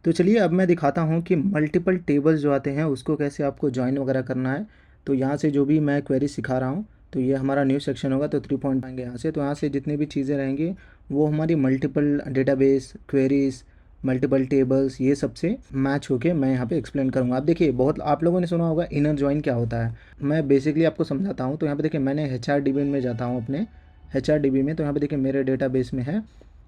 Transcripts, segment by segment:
तो चलिए अब मैं दिखाता हूँ कि मल्टीपल टेबल्स जो आते हैं उसको कैसे आपको ज्वाइन वगैरह करना है। तो यहाँ से जो भी मैं क्वेरी सिखा रहा हूँ, तो ये हमारा न्यू सेक्शन होगा, तो 3 पॉइंट आएंगे यहाँ से। तो यहाँ से जितनी भी चीज़ें रहेंगी वो हमारी multiple database queries, multiple tables, ये सबसे मैच होके मैं यहाँ पे एक्सप्लेन करूँगा। आप देखिए, बहुत आप लोगों ने सुना होगा इनर ज्वाइन क्या होता है। मैं बेसिकली आपको समझाता हूँ। तो यहाँ पे देखिए, मैंने HRDB में जाता हूँ अपने HRDB में। तो यहाँ पे देखिए मेरे डेटाबेस में है।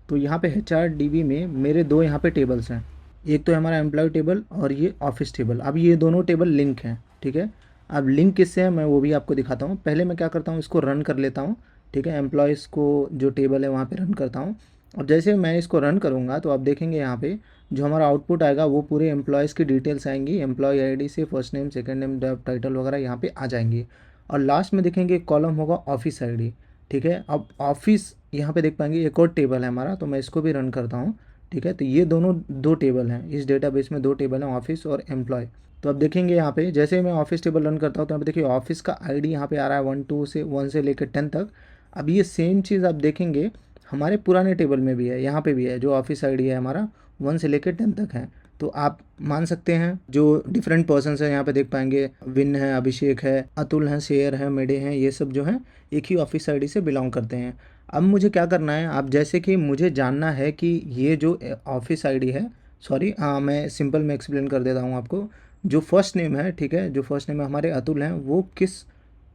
तो यहाँ पे HRDB में मेरे दो यहाँ पे टेबल्स हैं। एक तो है हमारा एम्प्लॉय टेबल और ये ऑफिस टेबल। अब ये दोनों टेबल लिंक हैं, ठीक है। अब लिंक किससे है मैं वो भी आपको दिखाता हूँ। पहले मैं क्या करता हूँ, इसको रन कर लेता हूँ, ठीक है। एम्प्लॉयज़ को जो टेबल है वहाँ पे रन करता हूँ। और जैसे मैं इसको रन करूँगा तो आप देखेंगे यहाँ पे जो हमारा आउटपुट आएगा वो पूरे एम्प्लॉयज़ की डिटेल्स आएंगी। एम्प्लॉय आईडी से first name, second name, job title वगैरह यहाँ पे आ जाएंगी। और लास्ट में देखेंगे कॉलम होगा ऑफिस आईडी, ठीक है। अब ऑफिस यहाँ पे देख पाएंगे एक और टेबल है हमारा, तो मैं इसको भी रन करता हूँ, ठीक है। तो ये दोनों दो टेबल हैं इस डेटाबेस में, दो टेबल हैं ऑफिस और एम्प्लॉय। तो अब देखेंगे यहाँ पे जैसे मैं ऑफिस टेबल रन करता हूँ तो यहाँ पे देखिए ऑफिस का आईडी यहाँ पे आ रहा है 1 से लेकर 10 तक। अब ये सेम चीज़ आप देखेंगे हमारे पुराने टेबल में भी है, यहाँ पे भी है। जो ऑफिस आईडी है हमारा 1 से लेकर 10 तक है। तो आप मान सकते हैं जो डिफरेंट पर्सन है यहाँ पे देख पाएंगे, विन है, अभिषेक है, अतुल है, शेयर है, मेडे हैं, ये सब जो है एक ही ऑफिस आईडी से बिलोंग करते हैं। अब मुझे क्या करना है, आप जैसे कि मुझे जानना है कि ये जो ऑफिस आईडी है, सॉरी मैं सिंपल में एक्सप्लेन कर देता हूँ आपको। जो फर्स्ट नेम है, ठीक है, जो फर्स्ट नेम है हमारे अतुल हैं, वो किस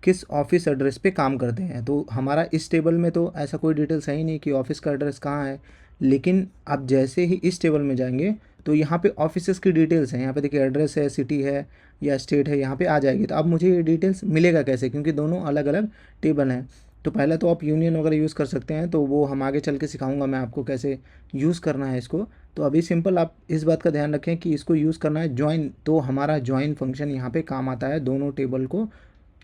किस ऑफिस एड्रेस पे काम करते हैं। तो हमारा इस टेबल में तो ऐसा कोई डिटेल्स है ही नहीं कि ऑफिस का एड्रेस कहाँ है। लेकिन आप जैसे ही इस टेबल में जाएंगे तो यहाँ पे ऑफिसेस की डिटेल्स हैं। यहाँ पे देखिए एड्रेस है, सिटी है या स्टेट है, यहाँ पे आ जाएगी। तो अब मुझे ये डिटेल्स मिलेगा कैसे, क्योंकि दोनों अलग अलग टेबल हैं। तो पहले तो आप यूनियन वगैरह यूज़ कर सकते हैं, तो वो हम आगे चल के सिखाऊंगा मैं आपको कैसे यूज़ करना है इसको। तो अभी सिंपल आप इस बात का ध्यान रखें कि इसको यूज़ करना है ज्वाइन। तो हमारा ज्वाइन फंक्शन यहाँ पे काम आता है दोनों टेबल को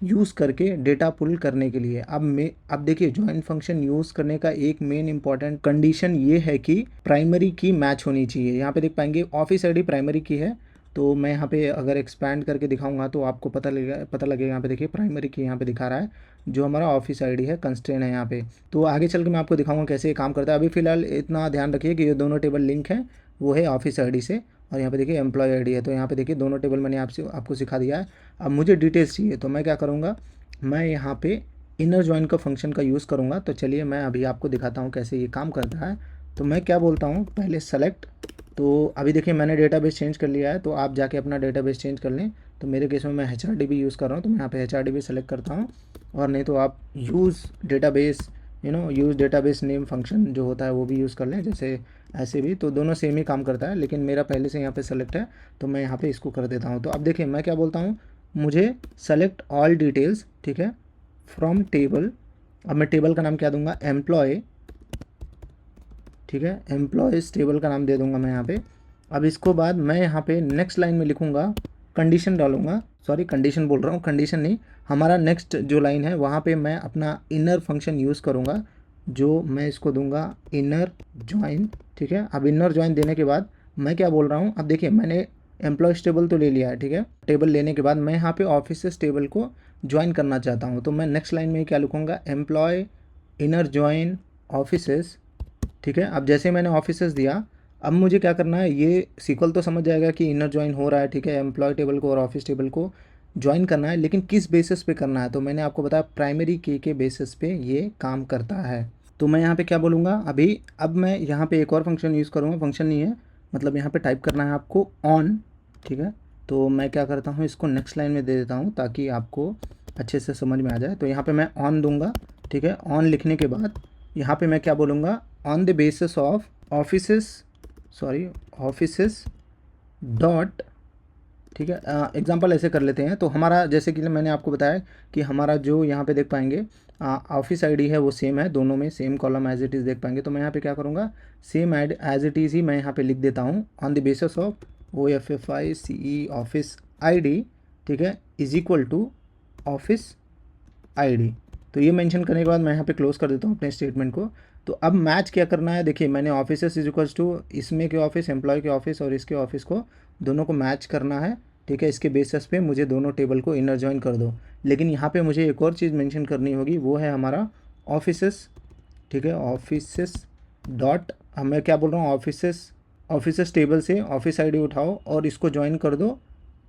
यूज़ करके डेटा पुल करने के लिए। अब देखिए ज्वाइन फंक्शन यूज़ करने का एक मेन इंपॉर्टेंट कंडीशन ये है कि प्राइमरी की मैच होनी चाहिए। यहाँ पे देख पाएंगे ऑफिस आईडी प्राइमरी की है। तो मैं यहाँ पे अगर एक्सपैंड करके दिखाऊंगा तो आपको पता लगेगा। यहाँ पे देखिए प्राइमरी की यहाँ पे दिखा रहा है, जो हमारा ऑफिस आईडी है कंस्ट्रेंट है यहाँ पे। तो आगे चल के मैं आपको दिखाऊंगा कैसे ये काम करता है। अभी फिलहाल इतना ध्यान रखिए कि ये दोनों टेबल लिंक है, वो है ऑफिस आईडी से। और यहाँ पे देखिए एम्प्लॉय आईडी है। तो यहाँ पे देखिए दोनों टेबल मैंने आपको सिखा दिया है। अब मुझे डिटेल्स चाहिए तो मैं क्या करूँगा, मैं यहाँ पे इनर ज्वाइन का फंक्शन का यूज़ करूँगा। तो चलिए मैं अभी आपको दिखाता हूँ कैसे ये काम करता है। तो मैं क्या बोलता हूँ, पहले सेलेक्ट। तो अभी देखिए मैंने डेटाबेस चेंज कर लिया है, तो आप जाके अपना डेटाबेस चेंज कर लें। तो मेरे केस में मैं HRDB यूज़ कर रहा हूँ, तो मैं यहाँ पे HRDB सेलेक्ट करता हूँ। और नहीं तो आप use database use database name function जो होता है वो भी यूज़ कर लें, जैसे ऐसे भी। तो दोनों सेम ही काम करता है, लेकिन मेरा पहले से यहाँ पे सेलेक्ट है तो मैं यहाँ पे इसको कर देता हूँ। तो अब देखिए मैं क्या बोलता हूँ, मुझे सेलेक्ट ऑल डिटेल्स, ठीक है, फ्रॉम टेबल। अब मैं टेबल का नाम क्या दूंगा, एम्प्लॉय, ठीक है। एम्प्लॉयज़ टेबल का नाम दे दूंगा मैं यहाँ पे। अब इसको बाद मैं यहाँ पे नेक्स्ट लाइन में लिखूंगा, कंडीशन डालूंगा, सॉरी कंडीशन बोल रहा हूँ, कंडीशन नहीं, हमारा नेक्स्ट जो लाइन है वहाँ पे मैं अपना इनर फंक्शन यूज़ करूँगा, जो मैं इसको दूंगा इनर ज्वाइन, ठीक है। अब इनर ज्वाइन देने के बाद मैं क्या बोल रहा हूँ, अब देखिए मैंने एम्प्लॉयज़ टेबल तो ले लिया है, ठीक है। टेबल लेने के बाद मैं यहाँ पे ऑफिसेस टेबल को ज्वाइन करना चाहता हूँ। तो मैं नेक्स्ट लाइन में क्या लिखूँगा, एम्प्लॉय इनर ज्वाइन ऑफिसेस, ठीक है। अब जैसे मैंने ऑफिसेस दिया, अब मुझे क्या करना है, ये सीक्वल तो समझ जाएगा कि इनर ज्वाइन हो रहा है, ठीक है। एम्प्लॉय टेबल को और ऑफिस टेबल को ज्वाइन करना है, लेकिन किस बेसिस पे करना है। तो मैंने आपको बताया प्राइमरी की के बेसिस पे ये काम करता है। तो मैं यहाँ पे क्या बोलूँगा अभी, अब मैं यहाँ पे एक और फंक्शन यूज़ करूँगा, फंक्शन नहीं है, मतलब यहाँ पे टाइप करना है आपको ऑन, ठीक है। तो मैं क्या करता हूँ, इसको नेक्स्ट लाइन में दे देता हूँ ताकि आपको अच्छे से समझ में आ जाए। तो यहाँ पे मैं ऑन दूंगा, ठीक है। ऑन लिखने के बाद यहाँ पे मैं क्या बोलूँगा, on the basis of offices dot, ठीक है। एग्जांपल ऐसे कर लेते हैं। तो हमारा जैसे कि मैंने आपको बताया कि हमारा जो यहाँ पे देख पाएंगे ऑफिस आईडी है वो सेम है, दोनों में same column as it is देख पाएंगे। तो मैं यहाँ पे क्या करूँगा, सेम एज इट इज़ ही मैं यहाँ पे लिख देता हूँ, on the basis of OFFICE office ID, ठीक है, is equal to office ID. तो ये मेंशन करने के बाद मैं यहाँ पे क्लोज कर देता हूँ अपने स्टेटमेंट को। तो अब मैच क्या करना है, देखिए मैंने ऑफिसेस इज इक्वल्स टू इसमें के ऑफिस, एम्प्लॉय के ऑफिस और इसके ऑफिस को दोनों को मैच करना है, ठीक है। इसके बेसिस पे मुझे दोनों टेबल को इनर ज्वाइन कर दो। लेकिन यहाँ पे मुझे एक और चीज़ मेंशन करनी होगी, वो है हमारा ऑफिसेस, ठीक है। ऑफिसेस डॉट, मैं क्या बोल रहा हूँ, ऑफिसेस ऑफिसर्स टेबल से ऑफिस आईडी उठाओ और इसको ज्वाइन कर दो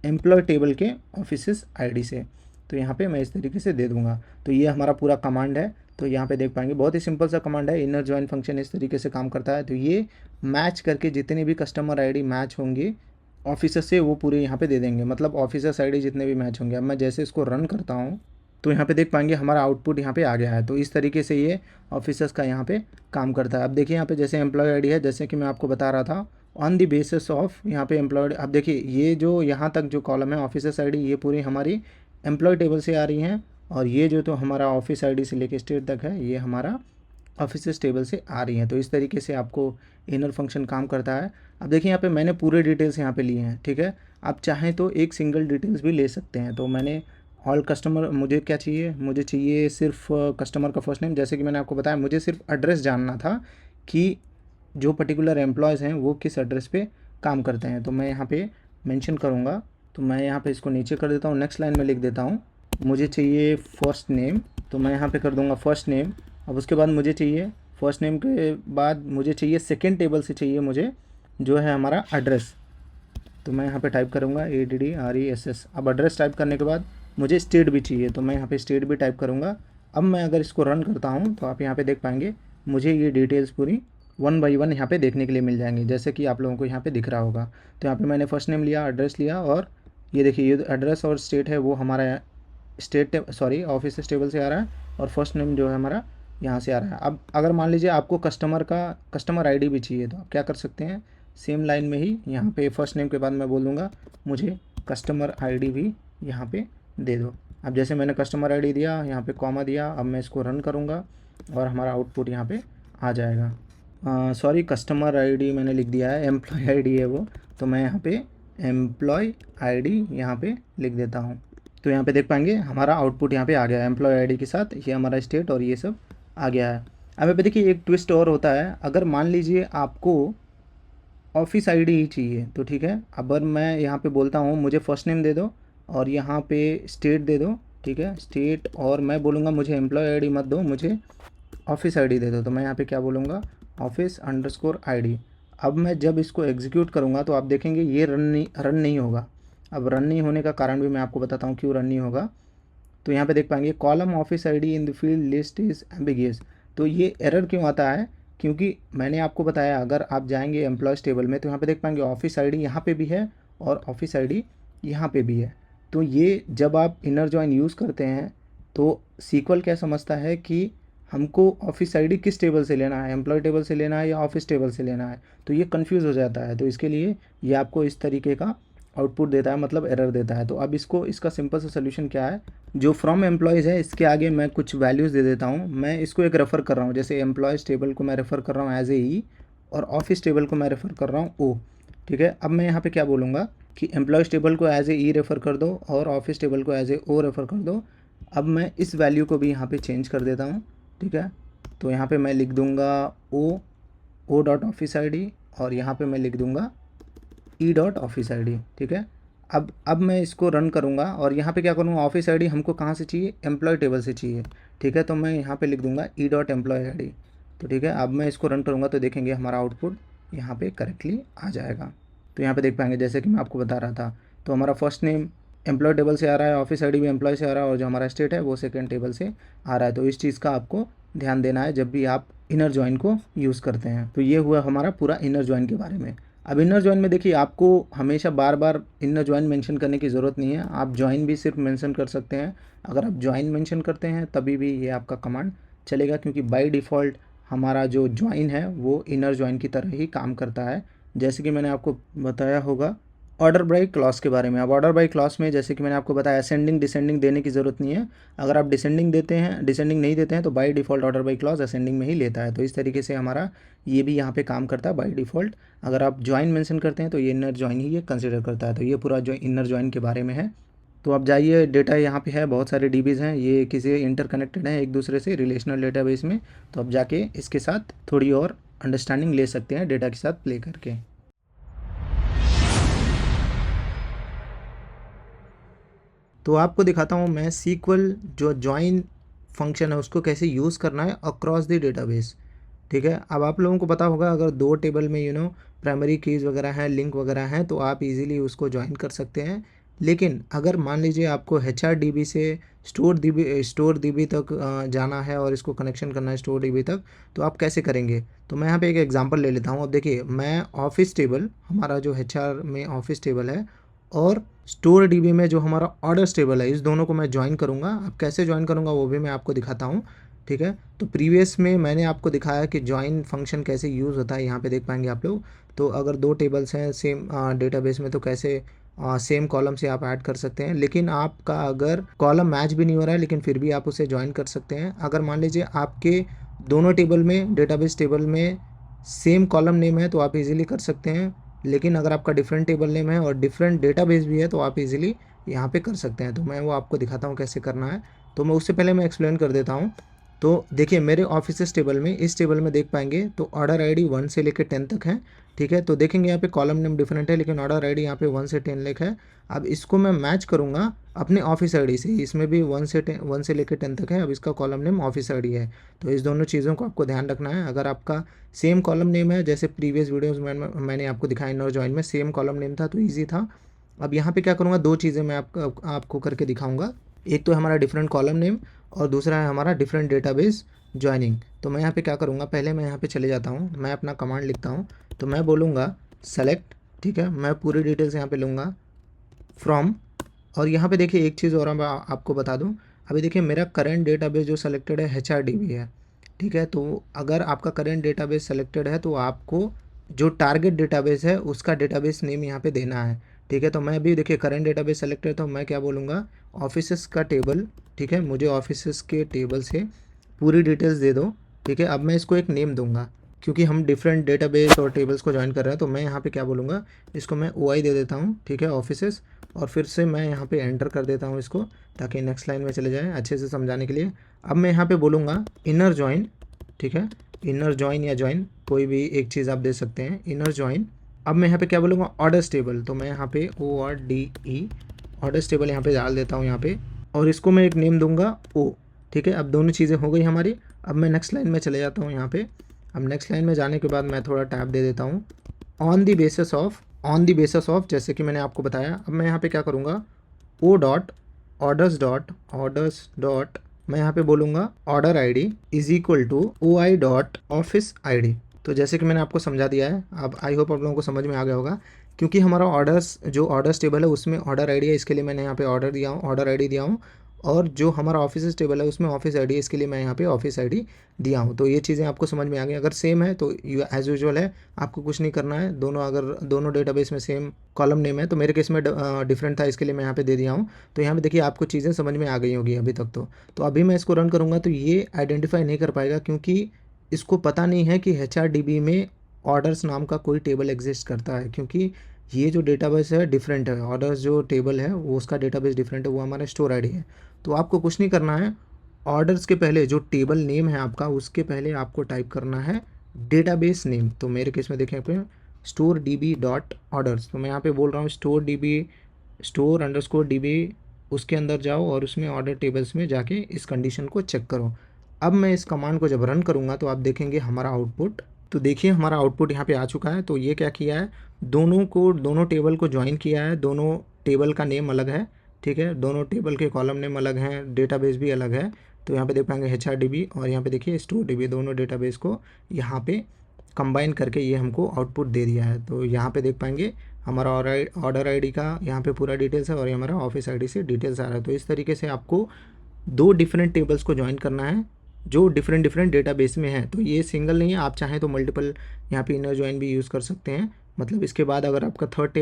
एम्प्लॉय टेबल के ऑफिसर्स आईडी से। तो यहाँ पे मैं इस तरीके से दे दूँगा। तो ये हमारा पूरा कमांड है। तो यहाँ पे देख पाएंगे बहुत ही सिंपल सा कमांड है। इनर ज्वाइन फंक्शन इस तरीके से काम करता है। तो ये मैच करके जितने भी कस्टमर आईडी मैच होंगे ऑफिसर से वो पूरे यहाँ पे दे देंगे, मतलब ऑफिसर्स आईडी जितने भी मैच होंगे। अब मैं जैसे इसको रन करता हूँ तो यहाँ पे देख पाएंगे हमारा आउटपुट यहाँ पे आ गया है। तो इस तरीके से ये ऑफिसर्स का यहाँ पे काम करता है। अब देखिए यहाँ पे जैसे एम्प्लॉय आईडी है, जैसे कि मैं आपको बता रहा था ऑन द बेसिस ऑफ यहाँ पे एम्प्लॉयड। अब देखिए ये जो यहाँ तक जो कॉलम है ऑफिसर्स आईडी, ये पूरी हमारी एम्प्लॉय टेबल से आ रही हैं, और ये जो तो हमारा ऑफिस आईडी से लेके स्टेट तक है ये हमारा ऑफिसर्स टेबल से आ रही हैं। तो इस तरीके से आपको इनर फंक्शन काम करता है। अब देखिए यहाँ पे मैंने पूरे डिटेल्स यहाँ पे लिए हैं, ठीक है। आप चाहें तो एक सिंगल डिटेल्स भी ले सकते हैं। तो मैंने ऑल कस्टमर, मुझे क्या चाहिए, मुझे चाहिए सिर्फ कस्टमर का फर्स्ट नेम। जैसे कि मैंने आपको बताया मुझे सिर्फ एड्रेस जानना था कि जो पर्टिकुलर एम्प्लॉयज़ हैं वो किस एड्रेस पे काम करते हैं। तो मैं यहाँ पे मेंशन करूँगा। तो मैं यहाँ पे इसको नीचे कर देता हूँ, नेक्स्ट लाइन में लिख देता हूँ मुझे चाहिए फर्स्ट नेम। तो मैं यहाँ पे कर दूँगा फर्स्ट नेम। अब उसके बाद मुझे चाहिए फर्स्ट नेम के बाद मुझे चाहिए सेकेंड टेबल से चाहिए मुझे जो है हमारा एड्रेस। तो मैं यहाँ पे टाइप करूँगा ADDRESS। अब एड्रेस टाइप करने के बाद मुझे स्टेट भी चाहिए, तो मैं यहाँ पे स्टेट भी टाइप करूँगा। अब मैं अगर इसको रन करता हूँ तो आप यहाँ पे देख पाएंगे मुझे ये डिटेल्स पूरी 1 बाई 1 यहाँ पे देखने के लिए मिल जाएंगी, जैसे कि आप लोगों को यहाँ पे दिख रहा होगा। तो यहाँ पे मैंने फर्स्ट नेम लिया, एड्रेस लिया, और ये देखिए ये एड्रेस और स्टेट है वो हमारा स्टेट ऑफिस टेबल से आ रहा है, और फर्स्ट नेम जो है हमारा यहाँ से आ रहा है। अब अगर मान लीजिए आपको कस्टमर आईडी भी चाहिए तो आप क्या कर सकते हैं, सेम लाइन में ही यहाँ पे फर्स्ट नेम के बाद मैं बोल दूँगा मुझे कस्टमर आईडी भी यहाँ पे दे दो। अब जैसे मैंने कस्टमर आईडी दिया, यहाँ पे कॉमा दिया, अब मैं इसको रन करूँगा और हमारा आउटपुट यहाँ पे आ जाएगा। सॉरी, कस्टमर आईडी मैंने लिख दिया है, एम्प्लॉय आईडी है वो। तो मैं यहाँ पे एम्प्लॉय आईडी यहाँ पे लिख देता हूँ। तो यहाँ पे देख पाएंगे हमारा आउटपुट यहाँ पे आ गया है एम्प्लॉय आईडी के साथ, ये हमारा स्टेट और ये सब आ गया है। अब यहाँ पे देखिए एक ट्विस्ट और होता है, अगर मान लीजिए आपको ऑफिस आईडी ही चाहिए तो ठीक है। अगर मैं यहाँ पे बोलता हूँ मुझे फर्स्ट नेम दे दो और यहाँ पे स्टेट दे दो, ठीक है, स्टेट, और मैं बोलूँगा मुझे एम्प्लॉय आईडी मत दो, मुझे ऑफिस आईडी दे दो। तो मैं यहाँ पे क्या बोलूँगा, ऑफिस अंडरस्कोर आईडी। अब मैं जब इसको एग्जीक्यूट करूँगा तो आप देखेंगे ये रन नहीं होगा। अब रन नहीं होने का कारण भी मैं आपको बताता हूँ क्यों रन नहीं होगा। तो यहाँ पे देख पाएंगे column office ID in the field list is ambiguous. तो ये एरर क्यों आता है, क्योंकि मैंने आपको बताया अगर आप जाएंगे एम्प्लॉयज़ टेबल में तो यहाँ पे देख पाएंगे ऑफिस आईडी यहाँ पे भी है और ऑफिस आईडी यहाँ पे भी है। तो ये जब आप इनर जॉइन यूज़ करते हैं तो सीक्वल क्या समझता है कि हमको ऑफिस आईडी किस टेबल से लेना है, एम्प्लॉय टेबल से लेना है या ऑफिस टेबल से लेना है। तो ये कंफ्यूज हो जाता है। तो इसके लिए ये आपको इस तरीके का आउटपुट देता है, मतलब एरर देता है। तो अब इसका सिंपल सा सोल्यूशन क्या है, जो फ्रॉम एम्प्लॉयज़ है इसके आगे मैं कुछ वैल्यूज़ दे देता हूँ। मैं इसको एक रेफ़र कर रहा हूँ, जैसे एम्प्लॉयज़ टेबल को मैं रेफ़र कर रहा हूँ एज ए ई, और ऑफिस टेबल को मैं रेफ़र कर रहा हूँ ओ, ठीक है। अब मैं यहाँ पे क्या बोलूँगा कि एम्प्लॉयज़ टेबल को एज ए ई रेफ़र कर दो और ऑफिस टेबल को एज ए ओ रेफ़र कर दो। अब मैं इस वैल्यू को भी यहाँ पे चेंज कर देता हूँ, ठीक है। तो यहाँ पे मैं लिख दूँगा ओ डॉट ऑफिस आईडी, और यहाँ पे मैं लिख दूँगा ई डॉट ऑफिस आईडी, ठीक है। अब मैं इसको रन करूँगा और यहाँ पे क्या करूँगा, ऑफिस आईडी हमको कहाँ से चाहिए, एम्प्लॉय टेबल से चाहिए, ठीक है। तो मैं यहाँ पे लिख दूँगा ई डॉट एम्प्लॉय आईडी। तो ठीक है, अब मैं इसको रन करूँगा तो देखेंगे हमारा आउटपुट यहाँ पे करेक्टली आ जाएगा। तो यहाँ पे देख पाएंगे जैसे कि मैं आपको बता रहा था, तो हमारा फर्स्ट नेम एम्प्लॉय टेबल से आ रहा है, ऑफिस आईडी भी एम्प्लॉय से आ रहा है, और जो हमारा स्टेट है वो सेकेंड टेबल से आ रहा है। तो इस चीज़ का आपको ध्यान देना है जब भी आप इनर जॉइन को यूज़ करते हैं। तो ये हुआ हमारा पूरा इनर जॉइन के बारे में। अब इनर जॉइन में देखिए आपको हमेशा बार बार इनर जॉइन मेंशन करने की ज़रूरत नहीं है, आप जॉइन भी सिर्फ मेंशन कर सकते हैं। अगर आप जॉइन मेंशन करते हैं तभी भी ये आपका कमांड चलेगा, क्योंकि बाय डिफ़ॉल्ट हमारा जो जॉइन है वो इनर जॉइन की तरह ही काम करता है। जैसे कि मैंने आपको बताया होगा ऑर्डर बाय क्लॉज के बारे में। अब ऑर्डर बाय क्लॉज में जैसे कि मैंने आपको बताया असेंडिंग डिसेंडिंग देने की ज़रूरत नहीं है। अगर आप डिसेंडिंग नहीं देते हैं तो by default order by clause ascending में ही लेता है। तो इस तरीके से हमारा ये भी यहाँ पे काम करता है बाय डिफ़ॉल्ट। अगर आप ज्वाइन मेंशन करते हैं तो ये इनर ज्वाइन ही ये कंसिडर करता है। तो ये पूरा जो इनर ज्वाइन के बारे में है। तो आप जाइए, डेटा यहाँ पे है, बहुत सारे डीबीज़ हैं, ये किसी इंटरकनेक्टेड हैं एक दूसरे से रिलेशनल डेटाबेस में। तो आप जाके इसके साथ थोड़ी और अंडरस्टैंडिंग ले सकते हैं डेटा के साथ प्ले करके। तो आपको दिखाता हूँ मैं सीक्वल जो ज्वाइन फंक्शन है उसको कैसे यूज़ करना है अक्रॉस द डेटाबेस, ठीक है। अब आप लोगों को पता होगा अगर दो टेबल में प्राइमरी कीज़ वगैरह हैं, लिंक वगैरह हैं, तो आप इजीली उसको ज्वाइन कर सकते हैं। लेकिन अगर मान लीजिए आपको HRDB से स्टोर डीबी तक जाना है और इसको कनेक्शन करना है स्टोर डीबी तक, तो आप कैसे करेंगे? तो मैं यहाँ पे एक एग्जांपल ले लेता हूँ। अब देखिए, मैं ऑफिस टेबल, हमारा जो HR में ऑफिस टेबल है, और स्टोर डीबी में जो हमारा ऑर्डर्स टेबल है, इस दोनों को मैं ज्वाइन करूँगा। अब कैसे ज्वाइन करूँगा वो भी मैं आपको दिखाता हूँ, ठीक है। तो प्रीवियस में मैंने आपको दिखाया कि ज्वाइन फंक्शन कैसे यूज़ होता है, यहाँ पे देख पाएंगे आप लोग। तो अगर दो टेबल्स हैं सेम डेटाबेस में, तो कैसे सेम कॉलम से आप ऐड कर सकते हैं। लेकिन आपका अगर कॉलम मैच भी नहीं हो रहा है, लेकिन फिर भी आप उसे ज्वाइन कर सकते हैं। अगर मान लीजिए आपके दोनों टेबल में, डेटाबेस टेबल में सेम कॉलम नेम है, तो आप इजीली कर सकते हैं। लेकिन अगर आपका डिफरेंट टेबल नेम है और डिफरेंट डेटाबेस भी है, तो आप इजीली यहाँ पे कर सकते हैं। तो मैं वो आपको दिखाता हूँ कैसे करना है। तो मैं उससे पहले मैं एक्सप्लेन कर देता हूँ। तो देखिए, मेरे ऑफिसेस टेबल में, इस टेबल में देख पाएंगे तो ऑर्डर आईडी 1 से लेकर 10 तक है, ठीक है। तो देखेंगे यहाँ पे कॉलम नेम डिफरेंट है, लेकिन ऑर्डर आईडी यहाँ पे 1 से 10 लिखा है। अब इसको मैं मैच करूँगा अपने ऑफिस आईडी से, इसमें भी 1 से लेकर 10 तक है। अब इसका कॉलम नेम ऑफिस आईडी है। तो इस दोनों चीज़ों को आपको ध्यान रखना है। अगर आपका सेम कॉलम नेम है, जैसे प्रीवियस वीडियोज़ में मैंने आपको दिखाया इनर जॉइन में सेम कॉलम नेम था, तो ईजी था। अब यहाँ पे क्या करूँगा, दो चीज़ें मैं आपको करके दिखाऊँगा। एक तो हमारा डिफरेंट कॉलम नेम, और दूसरा है हमारा डिफरेंट डेटाबेस ज्वाइनिंग। तो मैं यहाँ पे क्या करूँगा, पहले मैं यहाँ पे चले जाता हूँ, मैं अपना कमांड लिखता हूँ। तो मैं बोलूँगा सेलेक्ट, ठीक है। मैं पूरी डिटेल्स यहाँ पे लूँगा फ्रॉम, और यहाँ पे देखिए एक चीज़ और मैं आपको बता दूँ। अभी देखिए, मेरा करंट डेटाबेस जो सेलेक्टेड है HRDB है, ठीक है। तो अगर आपका करंट डेटाबेस सेलेक्टेड है, तो आपको जो टारगेट डेटाबेस है उसका डेटाबेस नेम यहाँ पे देना है, ठीक है। तो मैं भी देखिए करंट डेटाबेस सेलेक्टेड, तो मैं क्या बोलूँगा, ऑफिसेस का टेबल, ठीक है। मुझे ऑफिसेस के टेबल से पूरी डिटेल्स दे दो, ठीक है। अब मैं इसको एक नेम दूंगा, क्योंकि हम डिफरेंट डेटाबेस और टेबल्स को ज्वाइन कर रहे हैं। तो मैं यहाँ पे क्या बोलूँगा, इसको मैं OI दे देता हूँ, ठीक है, ऑफिसेस। और फिर से मैं यहाँ पे एंटर कर देता हूँ इसको, ताकि नेक्स्ट लाइन में चले जाए अच्छे से समझाने के लिए। अब मैं यहाँ पे बोलूँगा इनर जॉइन, ठीक है। इनर जॉइन या जॉइन, कोई भी एक चीज़ आप दे सकते हैं, इनर जॉइन। अब मैं यहाँ पे क्या बोलूँगा, ऑर्डर्स टेबल। तो मैं यहाँ पे ORDE ऑर्डर्स टेबल यहाँ पे डाल देता हूँ यहाँ पे, और इसको मैं एक नेम दूंगा O, ठीक है। अब दोनों चीज़ें हो गई हमारी। अब मैं नेक्स्ट लाइन में चले जाता हूँ यहाँ पे। अब नेक्स्ट लाइन में जाने के बाद मैं थोड़ा टैब दे देता हूँ, ऑन द बेसिस ऑफ, जैसे कि मैंने आपको बताया। अब मैं यहाँ पे क्या करूँगा, ऑर्डर्स डॉट मैं यहाँ पे बोलूँगा order ID is equal to OI dot office ID. तो जैसे कि मैंने आपको समझा दिया है, अब आई होप आप लोगों को समझ में आ गया होगा। क्योंकि हमारा ऑर्डर्स टेबल है उसमें ऑर्डर आईडी है, इसके लिए मैंने यहाँ पे ऑर्डर आईडी दिया हूँ। और जो हमारा ऑफिस टेबल है उसमें ऑफिस आईडी है, इसके लिए मैं यहाँ पे ऑफिस आईडी दिया हूँ। तो ये चीज़ें आपको समझ में आ गई। अगर सेम है तो एज यूजुअल है, आपको कुछ नहीं करना है। अगर दोनों डेटाबेस में सेम कॉलम नेम है, तो मेरे केस में डिफरेंट था, इसके लिए मैं यहाँ पे दे दिया हूँ। तो यहाँ पे देखिए आपको चीज़ें समझ में आ गई होगी अभी तक। तो अभी मैं इसको रन करूँगा तो ये आइडेंटिफाई नहीं कर पाएगा, क्योंकि इसको पता नहीं है कि HRDB में ऑर्डर्स नाम का कोई टेबल एग्जिस्ट करता है। क्योंकि ये जो डेटाबेस है डिफरेंट है, ऑर्डर्स जो टेबल है वो उसका डेटाबेस डिफरेंट है, वो हमारा स्टोर आईडी है। तो आपको कुछ नहीं करना है, ऑर्डर्स के पहले जो टेबल नेम है आपका, उसके पहले आपको टाइप करना है डेटाबेस नेम। तो मेरे केस में देखें पे स्टोर DB डॉट ऑर्डर्स। तो मैं यहाँ पे बोल रहा हूँ स्टोर अंडरस्कोर DB, उसके अंदर जाओ और उसमें ऑर्डर टेबल्स में जाके इस कंडीशन को चेक करो। अब मैं इस कमांड को जब रन करूँगा तो आप देखेंगे हमारा आउटपुट। तो देखिए हमारा आउटपुट यहाँ पे आ चुका है। तो ये क्या किया है, दोनों टेबल को ज्वाइन किया है। दोनों टेबल का नेम अलग है, ठीक है। दोनों टेबल के कॉलम नेम अलग हैं, डेटाबेस भी अलग है। तो यहाँ पे देख पाएंगे HRDB और यहाँ पे देखिए स्टोर DB, दोनों डेटाबेस को यहाँ पे कंबाइन करके ये हमको आउटपुट दे दिया है। तो यहाँ पे देख पाएंगे हमारा ऑर्डर आईडी का यहाँ पे पूरा डिटेल्स है, और ये हमारा ऑफिस आईडी से डिटेल्स आ रहा है। तो इस तरीके से आपको दो डिफरेंट टेबल्स को ज्वाइन करना है जो डिफरेंट डेटाबेस में है। तो ये सिंगल नहीं है, आप चाहें तो मल्टीपल यहाँ पे इनर ज्वाइन भी यूज़ कर सकते हैं। मतलब इसके बाद अगर आपका थर्ड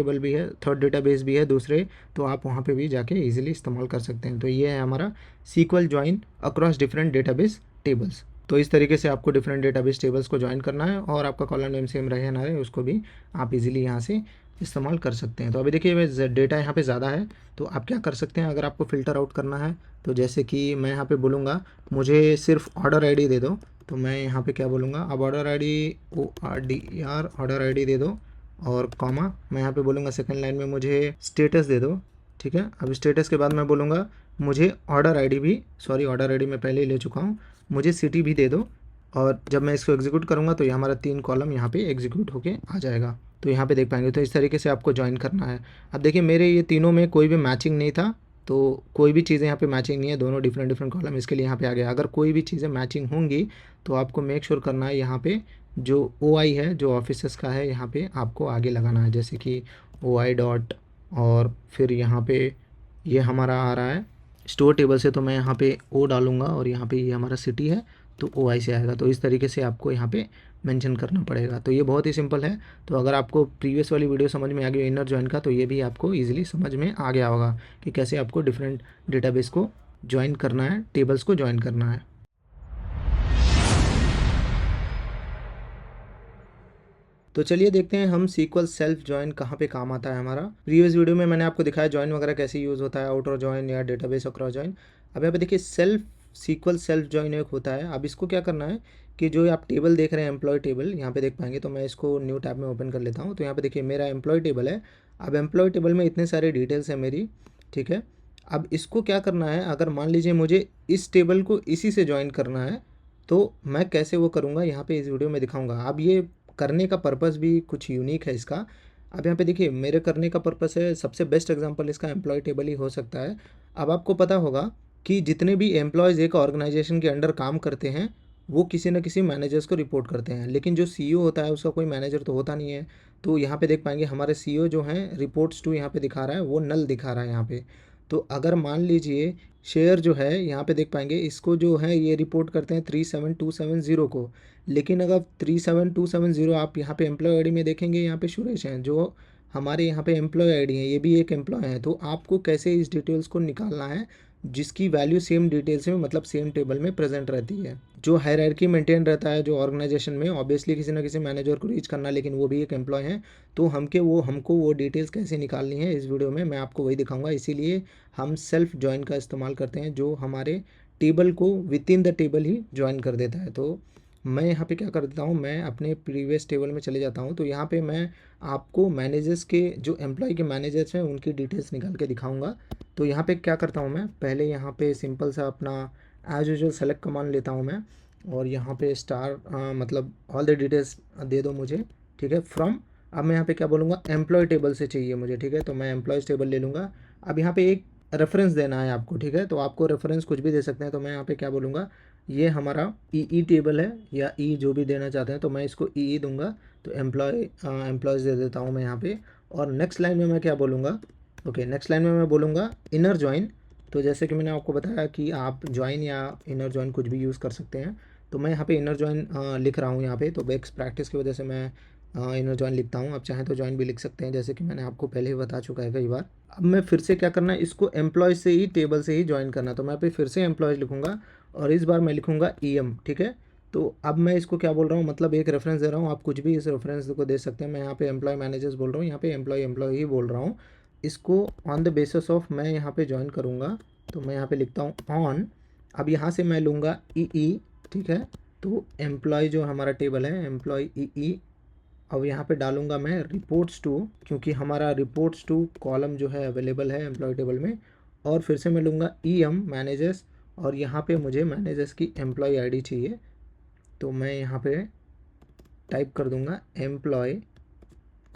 डेटाबेस भी है दूसरे, तो आप वहाँ पे भी जाके इजीली इस्तेमाल कर सकते हैं। तो ये है हमारा SQL join across different database tables. तो इस तरीके से आपको डिफरेंट डेटाबेस टेबल्स को ज्वाइन करना है, और आपका कॉलम नेम सेम रहे ना रहे उसको भी आप इजीली यहाँ से इस्तेमाल कर सकते हैं। तो अभी देखिए डेटा यहाँ पे ज़्यादा है, तो आप क्या कर सकते हैं, अगर आपको फ़िल्टर आउट करना है तो जैसे कि मैं यहाँ पे बोलूँगा मुझे सिर्फ ऑर्डर आईडी दे दो। तो मैं यहाँ पे क्या बोलूँगा, अब ऑर्डर आईडी ऑर्डर आईडी दे दो, और कॉमा मैं यहाँ पे बोलूँगा सेकंड लाइन में मुझे स्टेटस दे दो, ठीक है। अब स्टेटस के बाद मैं बोलूँगा मुझे ऑर्डर आईडी मैं पहले ही ले चुका हूँ, मुझे सिटी भी दे दो। और जब मैं इसको एग्जीक्यूट करूँगा तो ये हमारा 3 कॉलम यहाँ पे एग्जीक्यूट होके आ जाएगा। तो यहाँ पे देख पाएंगे। तो इस तरीके से आपको ज्वाइन करना है। अब देखिए मेरे ये तीनों में कोई भी मैचिंग नहीं था, तो कोई भी चीज़ें यहाँ पे मैचिंग नहीं है, दोनों डिफरेंट डिफरेंट कॉलम, इसके लिए यहाँ पे आ गया। अगर कोई भी चीज़ें मैचिंग होंगी तो आपको मेक श्योर करना है यहाँ पे जो OI है, जो ऑफिसर्स का है, यहाँ पे आपको आगे लगाना है। जैसे कि OI डॉट, और फिर यहाँ पे ये हमारा आ रहा है स्टोर टेबल से, तो मैं यहाँ पे O डालूँगा और यहाँ पे ये हमारा सिटी है तो OI से आएगा। तो इस तरीके से आपको यहाँ पे मेंशन करना पड़ेगा। तो ये बहुत ही सिंपल है। तो अगर आपको प्रीवियस वाली वीडियो समझ में आ गई इनर जॉइन का, तो ये भी आपको ईजिली समझ में आ गया होगा कि कैसे आपको डिफरेंट डेटाबेस को ज्वाइन करना है, टेबल्स को ज्वाइन करना है। तो चलिए देखते हैं हम SQL सेल्फ ज्वाइन कहाँ पे काम आता है हमारा। प्रीवियस वीडियो में मैंने आपको दिखाया ज्वाइन वगैरह कैसे यूज़ होता है, आउटर ज्वाइन या डेटाबेस अक्रॉस ज्वाइन। अब यहाँ पे देखिए SQL सेल्फ ज्वाइन एक होता है। अब इसको क्या करना है कि जो आप टेबल देख रहे हैं एम्प्लॉय टेबल, यहाँ पे देख पाएंगे। तो मैं इसको न्यू टैब में ओपन कर लेता हूँ। तो यहाँ पे देखिए मेरा एम्प्लॉय टेबल है। अब एम्प्लॉय टेबल में इतने सारे डिटेल्स हैं मेरी, ठीक है। अब इसको क्या करना है, अगर मान लीजिए मुझे इस टेबल को इसी से ज्वाइन करना है तो मैं कैसे वो करूँगा, यहाँ पे इस वीडियो में दिखाऊंगा। अब ये करने का पर्पस भी कुछ यूनिक है इसका। अब यहाँ पे देखिए मेरे करने का पर्पस है, सबसे बेस्ट एग्जांपल इसका एम्प्लॉय टेबल ही हो सकता है। अब आपको पता होगा कि जितने भी एम्प्लॉयज़ एक ऑर्गेनाइजेशन के अंडर काम करते हैं वो किसी न किसी मैनेजर्स को रिपोर्ट करते हैं, लेकिन जो CEO होता है उसका कोई मैनेजर तो होता नहीं है। तो यहाँ पे देख पाएंगे हमारे CEO जो हैं रिपोर्ट्स टू यहाँ पे दिखा रहा है, वो नल दिखा रहा है यहाँ पे। तो अगर मान लीजिए शेयर जो है यहाँ पे देख पाएंगे, इसको जो है ये रिपोर्ट करते हैं 37270 को, लेकिन अगर 37270 आप यहाँ पे एम्प्लॉय आईडी में देखेंगे, यहाँ पे सुरेश हैं जो हमारे यहाँ पे एम्प्लॉय आईडी है, ये भी एक एम्प्लॉय है। तो आपको कैसे इस डिटेल्स को निकालना है जिसकी वैल्यू सेम डिटेल्स में, मतलब सेम टेबल में प्रेजेंट रहती है। जो हायरार्की मेंटेन रहता है जो ऑर्गेनाइजेशन में, ऑब्वियसली किसी ना किसी मैनेजर को रीच करना, लेकिन वो भी एक एम्प्लॉय है। तो हमको वो डिटेल्स कैसे निकालनी है इस वीडियो में मैं आपको वही दिखाऊंगा। इसीलिए हम सेल्फ ज्वाइन का इस्तेमाल करते हैं, जो हमारे टेबल को with in the table he join कर देता है। तो मैं यहाँ पे क्या कर देता हूँ, मैं अपने प्रीवियस टेबल में चले जाता हूँ। तो यहाँ पे मैं आपको मैनेजर्स के, जो एम्प्लॉय के मैनेजर्स हैं उनकी डिटेल्स निकाल के दिखाऊंगा। तो यहाँ पे क्या करता हूँ, मैं पहले यहाँ पे सिंपल सा अपना एज यूजुअल सेलेक्ट कमांड लेता हूँ मैं, और यहाँ पे स्टार मतलब ऑल द डिटेल्स दे दो मुझे, ठीक है, फ्रॉम। अब मैं यहाँ पे क्या बोलूँगा, एम्प्लॉय टेबल से चाहिए मुझे, ठीक है। तो मैं एम्प्लॉयज़ टेबल ले लूँगा। अब यहाँ पे एक रेफरेंस देना है आपको, ठीक है। तो आपको रेफरेंस कुछ भी दे सकते हैं। तो मैं यहाँ पे क्या बोलूँगा, ये हमारा ई टेबल है, या जो भी देना चाहते हैं, तो मैं इसको ई दूंगा। तो एम्प्लॉयज़ दे देता हूँ मैं यहाँ पे। और नेक्स्ट लाइन में मैं क्या बोलूँगा, ओके, नेक्स्ट लाइन में मैं बोलूँगा इनर ज्वाइन। तो जैसे कि मैंने आपको बताया कि आप ज्वाइन या इनर ज्वाइन कुछ भी यूज़ कर सकते हैं। तो मैं यहाँ पे इनर ज्वाइन लिख रहा हूँ यहाँ पे। तो बेस्ट प्रैक्टिस की वजह से मैं इनर ज्वाइन लिखता हूँ। आप चाहें तो ज्वाइन भी लिख सकते हैं, जैसे कि मैंने आपको पहले ही बता चुका है कई बार। अब मैं फिर से क्या करना है, इसको एम्प्लॉय से ही, टेबल से ही ज्वाइन करना। तो मैं यहाँ पे फिर से एम्प्लॉयज़ लिखूँगा और इस बार मैं लिखूँगा EM, ठीक है। तो अब मैं इसको क्या बोल रहा हूँ, मतलब एक रेफरेंस दे रहा हूँ, आप कुछ भी इस रेफरेंस को दे सकते हैं। मैं यहाँ पे एम्प्लॉय मैनेजर्स बोल रहा हूँ, यहाँ पे एम्प्लॉय ही बोल रहा हूँ। इसको ऑन द बेसिस ऑफ मैं यहाँ पे ज्वाइन करूँगा। तो मैं यहाँ पे लिखता हूँ ऑन। अब यहाँ से मैं लूँगा EE, ठीक है। तो एम्प्लॉय जो हमारा टेबल है, एम्प्लॉय EE। अब यहाँ पे डालूँगा मैं रिपोर्ट्स टू, क्योंकि हमारा रिपोर्ट्स टू कॉलम जो है अवेलेबल है एम्प्लॉय टेबल में। और फिर से मैं लूँगा EM मैनेजर्स, और यहाँ पे मुझे मैनेजर्स की एम्प्लॉय आईडी चाहिए। तो मैं यहाँ पे टाइप कर दूँगा एम्प्लॉय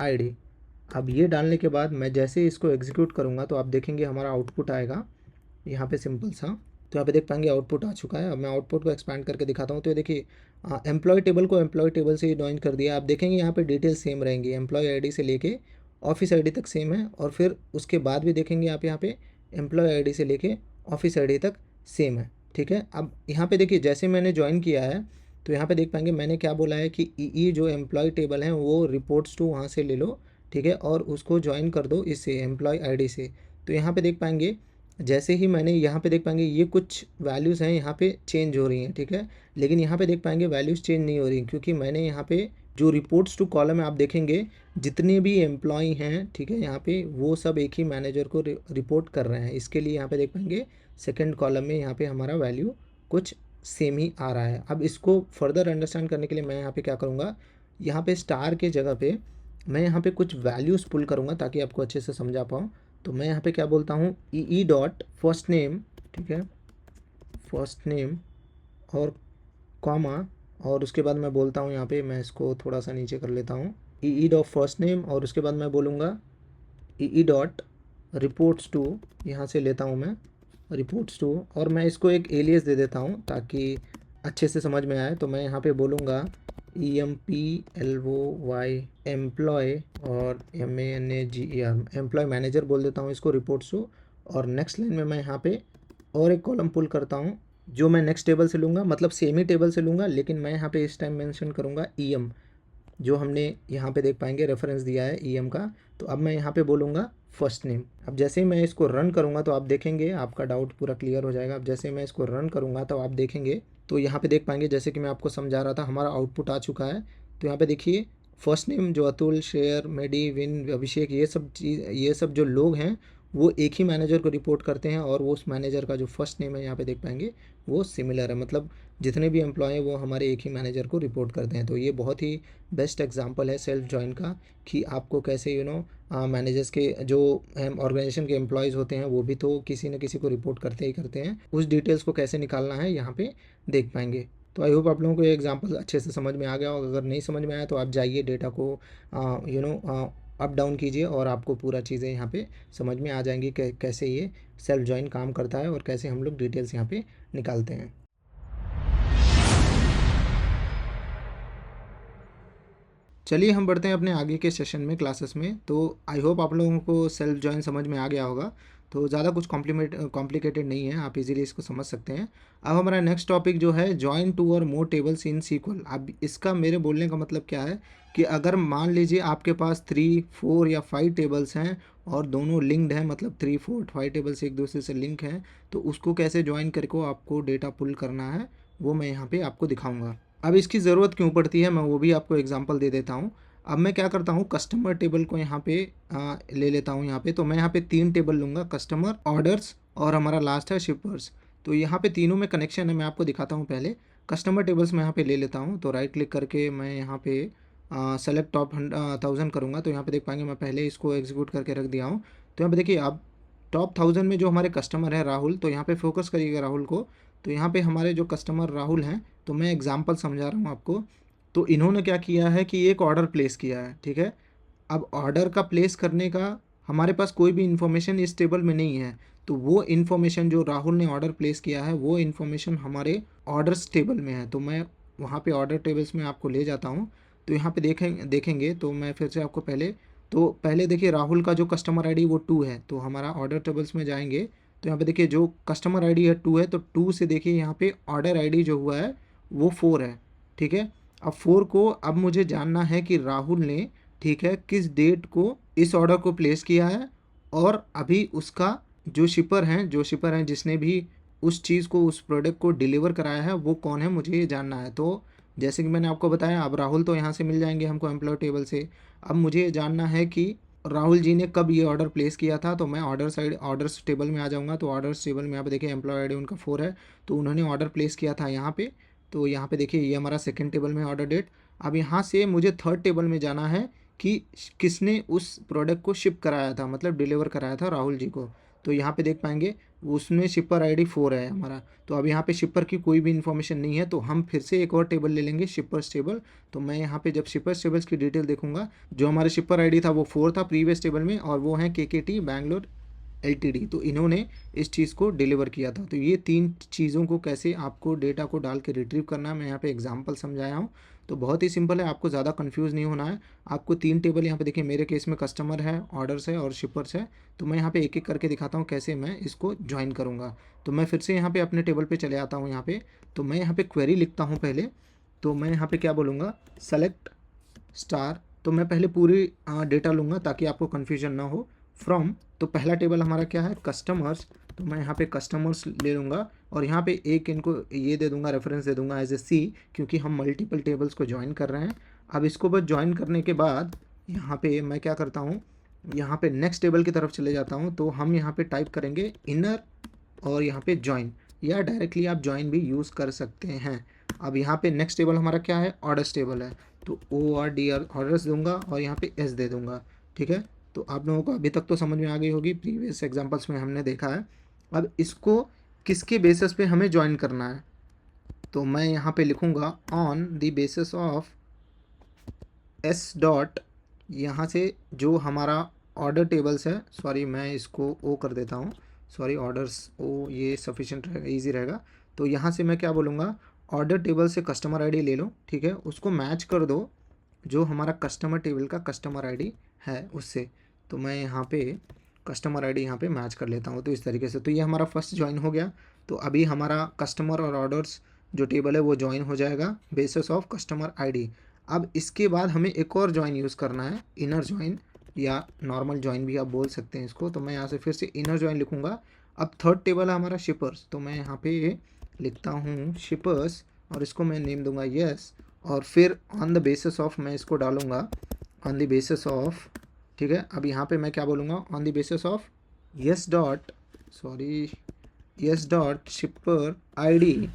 आईडी। अब ये डालने के बाद मैं जैसे इसको एग्जीक्यूट करूँगा तो आप देखेंगे हमारा आउटपुट आएगा यहाँ पे सिंपल सा। तो यहाँ पे देख पाएंगे आउटपुट आ चुका है। अब मैं आउटपुट को एक्सपैंड करके दिखाता हूँ। तो ये देखिए एम्प्लॉय टेबल को एम्प्लॉय टेबल से ज्वाइन कर दिया। आप देखेंगे यहाँ पे डिटेल्स सेम रहेंगी, एम्प्लॉय आईडी से लेके ऑफिस आईडी तक सेम है। और फिर उसके बाद भी देखेंगे आप यहाँ पे एम्प्लॉय आईडी से लेके ऑफिस आईडी तक सेम है, ठीक है। अब यहाँ पे देखिए जैसे मैंने ज्वाइन किया है, तो यहाँ पे देख पाएंगे मैंने क्या बोला है कि EE जो एम्प्लॉय टेबल है वो रिपोर्ट्स टू वहाँ से ले लो, ठीक है, और उसको ज्वाइन कर दो इससे एम्प्लॉय आईडी से। तो यहाँ पे देख पाएंगे जैसे ही मैंने यहाँ पे देख पाएंगे ये कुछ वैल्यूज़ हैं यहाँ पे चेंज हो रही हैं, ठीक है। लेकिन यहाँ पे देख पाएंगे वैल्यूज़ चेंज नहीं हो रही, क्योंकि मैंने यहाँ पे जो रिपोर्ट्स टू कॉलम है आप देखेंगे जितने भी एम्प्लॉय हैं, ठीक है, यहाँ पे वो सब एक ही मैनेजर को रिपोर्ट कर रहे हैं। इसके लिए यहाँ पे देख पाएंगे सेकेंड कॉलम में यहाँ पे हमारा वैल्यू कुछ सेम ही आ रहा है। अब इसको फर्दर अंडरस्टैंड करने के लिए मैं यहाँ पे क्या करूँगा, यहाँ पे स्टार के जगह पे मैं यहाँ पे कुछ वैल्यूज़ पुल करूँगा ताकि आपको अच्छे से समझा पाऊँ। तो मैं यहाँ पे क्या बोलता हूँ, EE डॉट फर्स्ट नेम, ठीक है, फर्स्ट नेम और कॉमा, और उसके बाद मैं बोलता हूँ यहाँ पे, मैं इसको थोड़ा सा नीचे कर लेता हूँ, ई डॉट फर्स्ट नेम और उसके बाद मैं बोलूँगा ई डॉट रिपोर्ट्स टू, यहाँ से लेता हूँ मैं रिपोर्ट्स टू, और मैं इसको एक एलियस दे देता हूँ ताकि अच्छे से समझ में आए। तो मैं यहाँ पे बोलूँगा EMPLOY एम्प्लॉय और MANAGER एम्प्लॉय मैनेजर बोल देता हूँ इसको रिपोर्ट्स टू। और नेक्स्ट लाइन में मैं यहाँ पे और एक कॉलम पुल करता हूँ जो मैं नेक्स्ट टेबल से लूँगा, मतलब सेम ही टेबल से लूँगा, लेकिन मैं यहाँ पे इस टाइम मेंशन करूँगा EM, जो हमने यहाँ पे देख पाएंगे रेफरेंस दिया है EM का। तो अब मैं यहाँ पे बोलूँगा फर्स्ट नेम। अब जैसे ही मैं इसको रन करूँगा तो आप देखेंगे, आपका डाउट पूरा क्लियर हो जाएगा। अब जैसे ही मैं इसको रन करूँगा तो आप देखेंगे, तो यहाँ पे देख पाएंगे जैसे कि मैं आपको समझा रहा था, हमारा आउटपुट आ चुका है। तो यहाँ पे देखिए फर्स्ट नेम जो अतुल, शेयर, मेडी, विन, अभिषेक, ये सब जो लोग हैं वो एक ही मैनेजर को रिपोर्ट करते हैं, और वो उस मैनेजर का जो फर्स्ट नेम है यहाँ पे देख पाएंगे वो सिमिलर है, मतलब जितने भी एम्प्लॉय हैं वो हमारे एक ही मैनेजर को रिपोर्ट करते हैं। तो ये बहुत ही बेस्ट एग्जांपल है सेल्फ जॉइन का, कि आपको कैसे मैनेजर्स के जो ऑर्गेनाइजेशन के एम्प्लॉयज़ होते हैं वो भी तो किसी न किसी को रिपोर्ट करते ही करते हैं, उस डिटेल्स को कैसे निकालना है यहाँ पे देख पाएंगे। तो आई होप आप लोगों को ये एग्जांपल अच्छे से समझ में आ गया होगा। अगर नहीं समझ में आया तो आप जाइए डेटा को अप डाउन कीजिए और आपको पूरा चीज़ें यहाँ पे समझ में आ जाएंगी कैसे ये सेल्फ जॉइन काम करता है और कैसे हम लोग डिटेल्स यहाँ पे निकालते हैं। चलिए हम बढ़ते हैं अपने आगे के सेशन में, क्लासेस में। तो आई होप आप लोगों को सेल्फ जॉइन समझ में आ गया होगा। तो ज़्यादा कुछ कॉम्प्लिकेटेड नहीं है, आप इजीली इसको समझ सकते हैं। अब हमारा नेक्स्ट टॉपिक जो है जॉइन टू और मोर टेबल्स इन सीक्वल। अब इसका मेरे बोलने का मतलब क्या है कि अगर मान लीजिए आपके पास 3, 4 या 5 टेबल्स हैं और दोनों लिंक्ड हैं, मतलब 3, 4, 5 टेबल्स एक दूसरे से लिंक हैं, तो उसको कैसे ज्वाइन करके आपको डेटा पुल करना है वो मैं यहाँ पे आपको दिखाऊंगा। अब इसकी ज़रूरत क्यों पड़ती है मैं वो भी आपको एग्जांपल दे देता हूँ। अब मैं क्या करता हूँ, कस्टमर टेबल को यहाँ पे ले लेता हूँ यहाँ पे। तो मैं यहाँ पे 3 टेबल लूँगा, कस्टमर, ऑर्डर्स और हमारा लास्ट है शिपर्स। तो यहाँ पे तीनों में कनेक्शन है, मैं आपको दिखाता हूँ। पहले कस्टमर टेबल्स मैं यहाँ पे ले लेता हूँ, तो राइट क्लिक करके मैं यहाँ पे सेलेक्ट टॉप 1000 करूँगा। तो यहाँ पे देख पाएंगे मैं पहले इसको एग्जीक्यूट करके रख दिया हूँ। तो यहाँ पे देखिए अब टॉप 1000 में जो हमारे कस्टमर है राहुल, तो यहाँ पे फोकस करिएगा राहुल को। तो यहाँ पे हमारे जो कस्टमर राहुल हैं, तो मैं एग्जांपल समझा रहा हूँ आपको। तो इन्होंने क्या किया है कि एक ऑर्डर प्लेस किया है, ठीक है। अब ऑर्डर का प्लेस करने का हमारे पास कोई भी इन्फॉर्मेशन इस टेबल में नहीं है, तो वो इन्फॉर्मेशन जो राहुल ने ऑर्डर प्लेस किया है वो इन्फॉर्मेशन हमारे ऑर्डर्स टेबल में है। तो मैं वहाँ पे ऑर्डर टेबल्स में आपको ले जाता हूँ। तो यहाँ पे देखेंगे तो मैं फिर से आपको पहले देखिए राहुल का जो कस्टमर आईडी वो 2 है, तो हमारा ऑर्डर टेबल्स में जाएंगे। तो यहाँ पे देखिए जो कस्टमर आईडी है 2 है, तो 2 से देखिए यहाँ पे ऑर्डर आईडी जो हुआ है वो 4 है, ठीक है। अब 4 को अब मुझे जानना है कि राहुल ने, ठीक है, किस डेट को इस ऑर्डर को प्लेस किया है, और अभी उसका जो शिपर हैं जिसने भी उस चीज़ को, उस प्रोडक्ट को डिलीवर कराया है वो कौन है, मुझे ये जानना है। तो जैसे कि मैंने आपको बताया, अब राहुल तो यहाँ से मिल जाएंगे हमको एम्प्लॉय टेबल से। अब मुझे ये जानना है कि राहुल जी ने कब ये ऑर्डर प्लेस किया था। तो मैं ऑर्डर्स टेबल में आ जाऊँगा। तो ऑर्डर्स टेबल में यहाँ पे देखिए एम्प्लॉय आईडी उनका 4 है, तो उन्होंने ऑर्डर प्लेस किया था यहाँ पे। तो यहाँ पे देखिए ये हमारा सेकंड टेबल में ऑर्डर डेट। अब यहाँ से मुझे थर्ड टेबल में जाना है कि किसने उस प्रोडक्ट को शिप कराया था, मतलब डिलीवर कराया था राहुल जी को। तो यहाँ पे देख पाएंगे उसमें शिपर आईडी 4 है हमारा। तो अब यहाँ पे शिपर की कोई भी इन्फॉर्मेशन नहीं है, तो हम फिर से एक और टेबल ले लेंगे, शिपर्स टेबल। तो मैं यहाँ पे जब शिपर्स टेबल्स की डिटेल देखूंगा, जो हमारे शिपर आईडी था वो 4 था प्रीवियस टेबल में, और वो है KKT बैंगलोर LTD। तो इन्होंने इस चीज़ को डिलीवर किया था। तो ये 3 चीज़ों को कैसे आपको डेटा को डाल के रिट्रीव करना है मैं यहाँ पे एग्जांपल समझाया हूँ। तो बहुत ही सिंपल है, आपको ज़्यादा कंफ्यूज नहीं होना है। आपको 3 टेबल यहाँ पे देखिए, मेरे केस में कस्टमर है, ऑर्डर्स है और शिपर्स है। तो मैं यहाँ पे एक एक करके दिखाता हूँ कैसे मैं इसको ज्वाइन करूँगा। तो मैं फिर से यहाँ पे अपने टेबल पे चले आता हूँ यहाँ पे। तो मैं यहाँ पे क्वेरी लिखता हूँ पहले। तो मैं यहाँ पे क्या बोलूँगा, सेलेक्ट स्टार। तो मैं पहले पूरी डेटा लूँगा ताकि आपको कन्फ्यूजन ना हो। फ्रॉम, तो पहला टेबल हमारा क्या है, कस्टमर्स। तो मैं यहाँ पे कस्टमर्स ले लूँगा और यहाँ पे एक इनको ये दे दूँगा, रेफरेंस दे दूँगा एज ए C, क्योंकि हम मल्टीपल टेबल्स को ज्वाइन कर रहे हैं। अब इसको बस ज्वाइन करने के बाद यहाँ पे मैं क्या करता हूँ, यहाँ पे नेक्स्ट टेबल की तरफ चले जाता हूँ। तो हम यहाँ पे टाइप करेंगे इनर और यहाँ पे ज्वाइन, या डायरेक्टली आप ज्वाइन भी यूज़ कर सकते हैं। अब यहाँ पे नेक्स्ट टेबल हमारा क्या है, ऑर्डर्स टेबल है। तो ORDR ऑर्डर्स दूंगा और यहाँ पे S दे दूंगा, ठीक है। तो आप लोगों को अभी तक तो समझ में आ गई होगी, प्रीवियस एग्जांपल्स में हमने देखा है। अब इसको किसके बेसिस पे हमें ज्वाइन करना है, तो मैं यहाँ पे लिखूँगा on the basis of S dot यहाँ से जो हमारा ऑर्डर टेबल्स है, सॉरी मैं इसको ओ कर देता हूँ, सॉरी ऑर्डर्स ओ, ये सफिशिएंट रहेगा, ईजी रहेगा। तो यहाँ से मैं क्या बोलूँगा, ऑर्डर टेबल से कस्टमर आईडी ले लो, ठीक है, उसको मैच कर दो जो हमारा कस्टमर टेबल का कस्टमर आईडी है उससे। तो मैं यहाँ पे कस्टमर आईडी यहाँ पे मैच कर लेता हूँ। तो इस तरीके से तो ये हमारा फर्स्ट ज्वाइन हो गया। तो अभी हमारा कस्टमर और ऑर्डर्स जो टेबल है वो ज्वाइन हो जाएगा बेसिस ऑफ कस्टमर आईडी। अब इसके बाद हमें एक और ज्वाइन यूज़ करना है, इनर ज्वाइन या नॉर्मल ज्वाइन भी आप बोल सकते हैं इसको। तो मैं यहाँ से फिर से इनर ज्वाइन लिखूँगा। अब थर्ड टेबल है हमारा शिपर्स, तो मैं यहाँ पे लिखता हूँ शिपर्स और इसको मैं नेम दूंगा यस। और फिर ऑन द बेसिस ऑफ मैं इसको डालूँगा ऑन द बेसिस ऑफ, ठीक है। अब यहाँ पे मैं क्या बोलूँगा, on the basis of S dot, sorry S dot shipper ID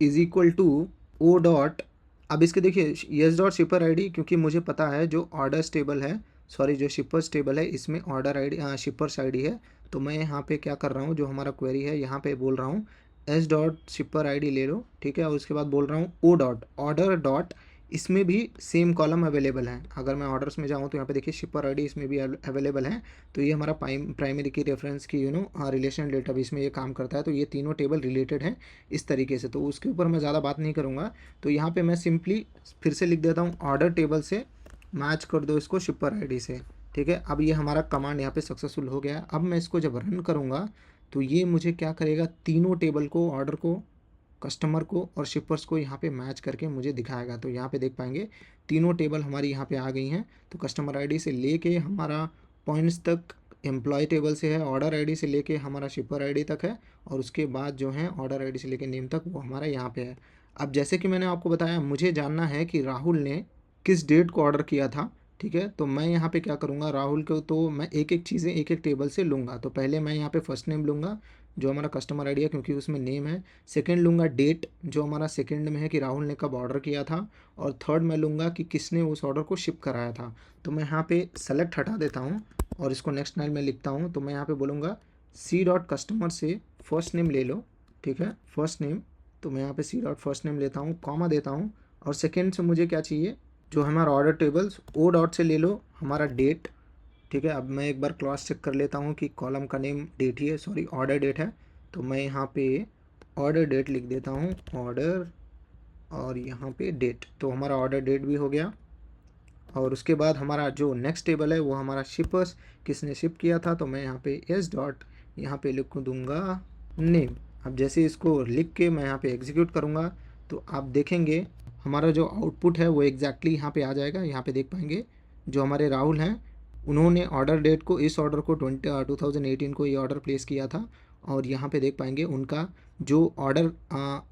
is equal to O dot. अब इसके देखिए यस डॉट शिपर आईडी, क्योंकि मुझे पता है जो ऑर्डर्स टेबल है, सॉरी जो शिपर्स टेबल है इसमें ऑर्डर आईडी शिपर्स आईडी है। तो मैं यहाँ पे क्या कर रहा हूँ, जो हमारा क्वेरी है यहाँ पे बोल रहा हूँ एस डॉट शिपर आईडी ले लो, ठीक है। और उसके बाद बोल रहा हूँ ओ डॉट ऑर्डर डॉट, इसमें भी सेम कॉलम अवेलेबल है। अगर मैं ऑर्डर्स में जाऊँ तो यहाँ पे देखिए शिपर आईडी इसमें भी अवेलेबल है। तो ये हमारा प्राइमरी की रेफरेंस की रिलेशन डेटाबेस में ये काम करता है। तो ये तीनों टेबल रिलेटेड हैं इस तरीके से। तो उसके ऊपर मैं ज़्यादा बात नहीं करूँगा। तो यहाँ पे मैं सिंपली फिर से लिख देता हूँ ऑर्डर टेबल से मैच कर दो इसको शिपर आईडी से, ठीक है। अब ये हमारा कमांड यहाँ पे सक्सेसफुल हो गया। अब मैं इसको जब रन करूँगा तो ये मुझे क्या करेगा, तीनों टेबल को, ऑर्डर को, कस्टमर को और शिपर्स को यहाँ पे मैच करके मुझे दिखाएगा। तो यहाँ पे देख पाएंगे तीनों टेबल हमारी यहाँ पे आ गई हैं। तो कस्टमर आईडी से लेके हमारा पॉइंट्स तक एम्प्लॉय टेबल से है, ऑर्डर आईडी से लेके हमारा शिपर आईडी तक है, और उसके बाद जो है ऑर्डर आईडी से लेके नेम तक वो हमारा यहाँ पे है। अब जैसे कि मैंने आपको बताया, मुझे जानना है कि राहुल ने किस डेट को ऑर्डर किया था, ठीक है। तो मैं यहाँ पे क्या करूँगा, राहुल को तो मैं एक एक चीज़ें एक एक टेबल से लूँगा। तो पहले मैं यहाँ पे फर्स्ट नेम लूँगा जो हमारा कस्टमर आईडी है क्योंकि उसमें नेम है। सेकंड लूँगा डेट जो हमारा सेकंड में है कि राहुल ने कब ऑर्डर किया था। और थर्ड मैं लूँगा कि किसने उस ऑर्डर को शिप कराया था। तो मैं यहाँ पे सेलेक्ट हटा देता हूँ और इसको नेक्स्ट लाइन में लिखता हूँ। तो मैं यहाँ पे बोलूँगा सी डॉट कस्टमर से फर्स्ट नेम ले लो, ठीक है, फर्स्ट नेम। तो मैं यहाँ पे सी डॉट फर्स्ट नेम लेता हूँ, कॉमा देता हूँ। और सेकेंड से मुझे क्या चाहिए, जो हमारा ऑर्डर टेबल्स ओ डॉट से ले लो हमारा डेट, ठीक है। अब मैं एक बार क्रॉस चेक कर लेता हूँ कि कॉलम का नेम डेट ही है, सॉरी ऑर्डर डेट है। तो मैं यहाँ पे ऑर्डर डेट लिख देता हूँ, ऑर्डर और यहाँ पे डेट। तो हमारा ऑर्डर डेट भी हो गया। और उसके बाद हमारा जो नेक्स्ट टेबल है वो हमारा शिपर्स, किसने शिप किया था। तो मैं यहाँ पे एस डॉट यहाँ पे लिख दूँगा नेम। अब जैसे इसको लिख के मैं यहाँ पे एग्जीक्यूट करूँगा तो आप देखेंगे हमारा जो आउटपुट है वो एग्जैक्टली यहाँ पे आ जाएगा। यहाँ पे देख पाएंगे जो हमारे राहुल हैं उन्होंने ऑर्डर डेट को, इस ऑर्डर को 2018 को ये ऑर्डर प्लेस किया था। और यहाँ पे देख पाएंगे उनका जो ऑर्डर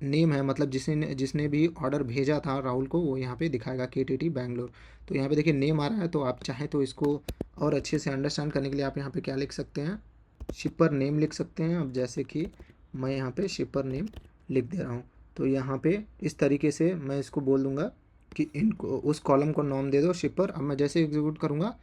नेम है, मतलब जिसने भी ऑर्डर भेजा था राहुल को, वो यहाँ पे दिखाएगा KTT बैंगलोर। तो यहाँ पे देखिए नेम आ रहा है। तो आप चाहें तो इसको और अच्छे से अंडरस्टैंड करने के लिए आप यहाँ पे क्या लिख सकते हैं, शिपर नेम लिख सकते हैं। अब जैसे कि मैं यहाँ पे शिपर नेम लिख दे रहा हूँ। तो यहाँ पे इस तरीके से मैं इसको बोल दूँगा कि इनको उस कॉलम को नाम दे दो शिपर। अब मैं जैसे एग्जीक्यूट करूँगा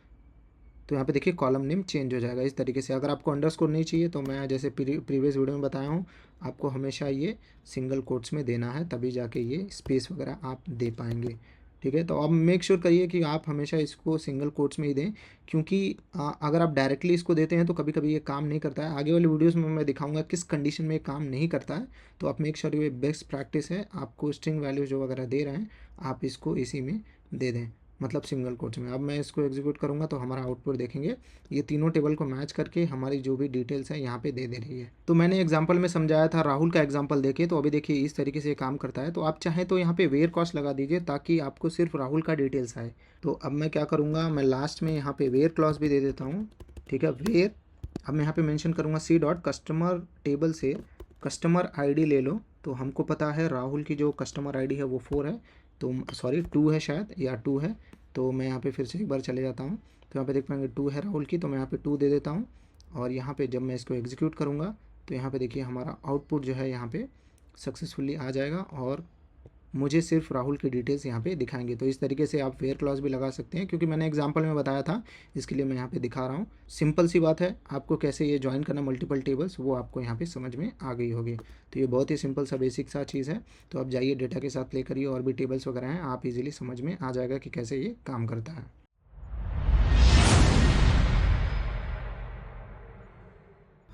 तो यहाँ पे देखिए कॉलम नेम चेंज हो जाएगा इस तरीके से। अगर आपको अंडरस्कोर नहीं चाहिए तो मैं जैसे प्रीवियस वीडियो में बताया हूँ, आपको हमेशा ये सिंगल कोट्स में देना है, तभी जाके ये स्पेस वगैरह आप दे पाएंगे, ठीक है। तो अब मेक श्योर करिए कि आप हमेशा इसको सिंगल कोट्स में ही दें, क्योंकि अगर आप डायरेक्टली इसको देते हैं तो कभी कभी ये काम नहीं करता है। आगे वाले वीडियोज़ में मैं दिखाऊंगा किस कंडीशन में ये काम नहीं करता है। तो आप मेक श्योर ये बेस्ट प्रैक्टिस है, आपको स्ट्रिंग वैल्यू जो वगैरह दे रहे हैं आप इसको इसी में दे दें, मतलब सिंगल कोट्स में। अब मैं इसको एग्जीक्यूट करूँगा तो हमारा आउटपुट देखेंगे ये तीनों टेबल को मैच करके हमारी जो भी डिटेल्स है यहाँ पे दे रही है। तो मैंने एग्जांपल में समझाया था, राहुल का एग्जांपल देखे तो अभी देखिए इस तरीके से ये काम करता है। तो आप चाहें तो यहाँ पे वेयर कॉस्ट लगा दीजिए ताकि आपको सिर्फ राहुल का डिटेल्स आए। तो अब मैं क्या करूँगा, मैं लास्ट में यहाँ पे वेयर क्लॉज भी दे देता हूँ, ठीक है, वेयर। अब मैं यहाँ पे मेंशन करूँगा सी डॉट कस्टमर टेबल से कस्टमर आईडी ले लो। तो हमको पता है राहुल की जो कस्टमर आईडी है वो 4 है, तो सॉरी 2 है शायद, या 2 है। तो मैं यहाँ पे फिर से एक बार चले जाता हूँ। तो यहाँ पे देख पाएंगे 2 है राहुल की, तो मैं यहाँ पे 2 दे देता हूँ। और यहाँ पे जब मैं इसको एग्जीक्यूट करूँगा तो यहाँ पे देखिए हमारा आउटपुट जो है यहाँ पे सक्सेसफुली आ जाएगा और मुझे सिर्फ राहुल की डिटेल्स यहाँ पे दिखाएंगे। तो इस तरीके से आप वेयर क्लॉज भी लगा सकते हैं, क्योंकि मैंने एग्जांपल में बताया था इसके लिए मैं यहाँ पे दिखा रहा हूँ। सिंपल सी बात है, आपको कैसे ये ज्वाइन करना मल्टीपल टेबल्स वो आपको यहाँ पे समझ में आ गई होगी। तो ये बहुत ही सिंपल सा बेसिक सा चीज़ है। तो आप जाइए डेटा के साथ प्ले करिए, और भी टेबल्स वगैरह हैं आप इजीली समझ में आ जाएगा कि कैसे ये काम करता है।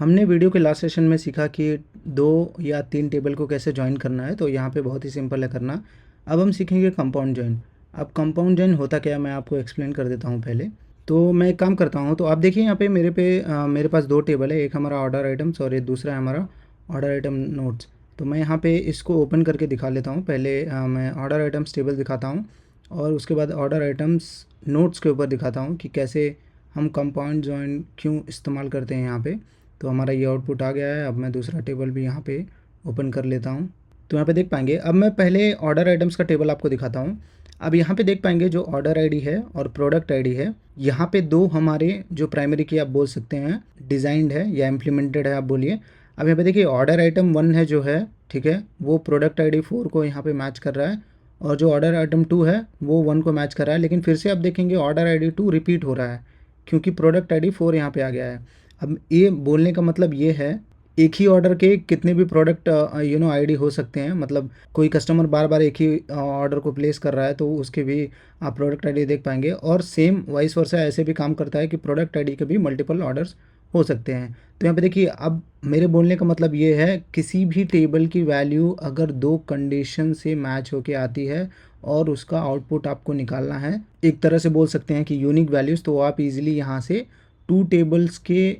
हमने वीडियो के लास्ट सेशन में सीखा कि 2 या 3 टेबल को कैसे जॉइन करना है, तो यहाँ पे बहुत ही सिंपल है करना। अब हम सीखेंगे कंपाउंड जॉइन। अब कंपाउंड जॉइन होता क्या है मैं आपको एक्सप्लेन कर देता हूँ पहले। तो मैं एक काम करता हूँ, तो आप देखिए यहाँ पे मेरे पास 2 टेबल है, एक हमारा ऑर्डर आइटम्स और एक दूसरा है हमारा ऑर्डर आइटम नोट्स। तो मैं यहाँ पे इसको ओपन करके दिखा लेता हूँ। पहले मैं ऑर्डर आइटम्स टेबल दिखाता हूँ और उसके बाद ऑर्डर आइटम्स नोट्स के ऊपर दिखाता हूँ कि कैसे हम कंपाउंड जॉइन क्यों इस्तेमाल करते हैं यहाँ पे। तो हमारा ये आउटपुट आ गया है। अब मैं दूसरा टेबल भी यहाँ पे ओपन कर लेता हूँ। तो यहाँ पे देख पाएंगे, अब मैं पहले ऑर्डर आइटम्स का टेबल आपको दिखाता हूँ। अब यहाँ पे देख पाएंगे जो ऑर्डर आईडी है और प्रोडक्ट आईडी है, यहाँ पे 2 हमारे जो प्राइमरी की आप बोल सकते हैं डिज़ाइंड है या इम्प्लीमेंटेड है आप बोलिए। अब यहाँ पे देखिए ऑर्डर आइटम 1 है जो है, ठीक है, वो प्रोडक्ट आईडी 4 को यहाँ पे मैच कर रहा है और जो ऑर्डर आइटम 2 है वो 1 को मैच कर रहा है। लेकिन फिर से आप देखेंगे ऑर्डर आईडी 2 रिपीट हो रहा है क्योंकि प्रोडक्ट आईडी 4 यहाँ पे आ गया है। अब ये बोलने का मतलब ये है, एक ही ऑर्डर के कितने भी प्रोडक्ट आईडी हो सकते हैं। मतलब कोई कस्टमर बार बार एक ही ऑर्डर को प्लेस कर रहा है तो उसके भी आप प्रोडक्ट आईडी देख पाएंगे। और सेम वाइस वर्सा ऐसे भी काम करता है कि प्रोडक्ट आईडी के भी मल्टीपल ऑर्डर्स हो सकते हैं। तो यहाँ पे देखिए, अब मेरे बोलने का मतलब ये है, किसी भी टेबल की वैल्यू अगर 2 कंडीशन से मैच होके आती है और उसका आउटपुट आपको निकालना है, एक तरह से बोल सकते हैं कि यूनिक वैल्यूज़, तो आप इजीली यहाँ से 2 टेबल्स के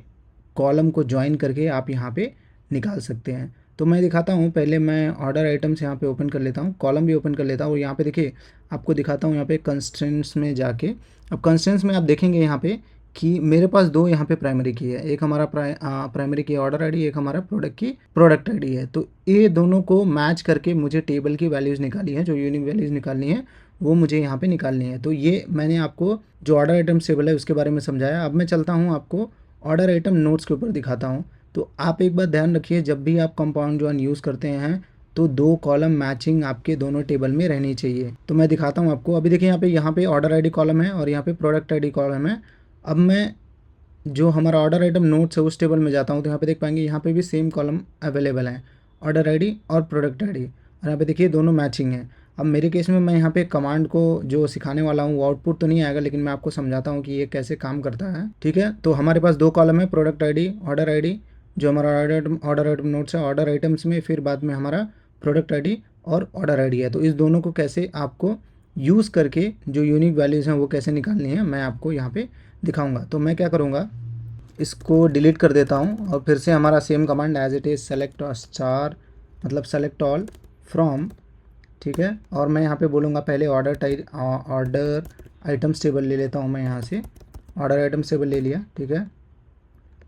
कॉलम को ज्वाइन करके आप यहाँ पे निकाल सकते हैं। तो मैं दिखाता हूँ, पहले मैं ऑर्डर आइटम्स यहाँ पे ओपन कर लेता हूँ, कॉलम भी ओपन कर लेता हूँ और यहाँ पे देखिए आपको दिखाता हूँ यहाँ पे कंस्ट्रेंट्स में जाके। अब कंस्ट्रेंट्स में आप देखेंगे यहाँ पे कि मेरे पास 2 यहाँ पे प्राइमरी की है, एक हमारा प्राइमरी की ऑर्डर आईडी, एक हमारा प्रोडक्ट आईडी है। तो ये दोनों को मैच करके मुझे टेबल की वैल्यूज़ निकाली है, जो यूनिक वैल्यूज़ निकालनी है वो मुझे यहाँ पे निकालनी है। तो ये मैंने आपको जो ऑर्डर आइटम टेबल है उसके बारे में समझाया। अब मैं चलता हूँ आपको ऑर्डर आइटम नोट्स के ऊपर दिखाता हूँ। तो आप एक बात ध्यान रखिए, जब भी आप कंपाउंड जॉइन यूज़ करते हैं तो 2 कॉलम मैचिंग आपके दोनों टेबल में रहनी चाहिए। तो मैं दिखाता हूँ आपको। अभी देखिए यहाँ पे ऑर्डर आईडी कॉलम है और यहाँ पे प्रोडक्ट आईडी कॉलम है। अब मैं जो हमारा ऑर्डर आइटम नोट्स है उस टेबल में जाता हूँ तो यहाँ पे देख पाएंगे यहाँ पे भी सेम कॉलम अवेलेबल है, ऑर्डर आईडी और प्रोडक्ट आईडी, और यहाँ पे देखिए दोनों मैचिंग है। अब मेरे केस में मैं यहाँ पे कमांड को जो सिखाने वाला हूँ वो आउटपुट तो नहीं आएगा, लेकिन मैं आपको समझाता हूँ कि ये कैसे काम करता है, ठीक है। तो हमारे पास 2 कॉलम है, प्रोडक्ट आईडी, ऑर्डर आईडी, जो हमारा ऑर्डर आइटम नोट्स है ऑर्डर आइटम्स में, फिर बाद में हमारा प्रोडक्ट आईडी और ऑर्डर आईडी है। तो इस दोनों को कैसे आपको यूज़ करके जो यूनिक वैल्यूज़ हैं वो कैसे निकालनी है मैं आपको यहाँ पे दिखाऊंगा। तो मैं क्या करूँगा, इसको डिलीट कर देता हूँ और फिर से हमारा same command as it is select star, मतलब सेलेक्ट ऑल फ्रॉम, ठीक है। और मैं यहाँ पे बोलूँगा पहले ऑर्डर आइटम्स टेबल ले लेता हूँ मैं यहाँ से, ऑर्डर आइटम्स टेबल ले लिया, ठीक है।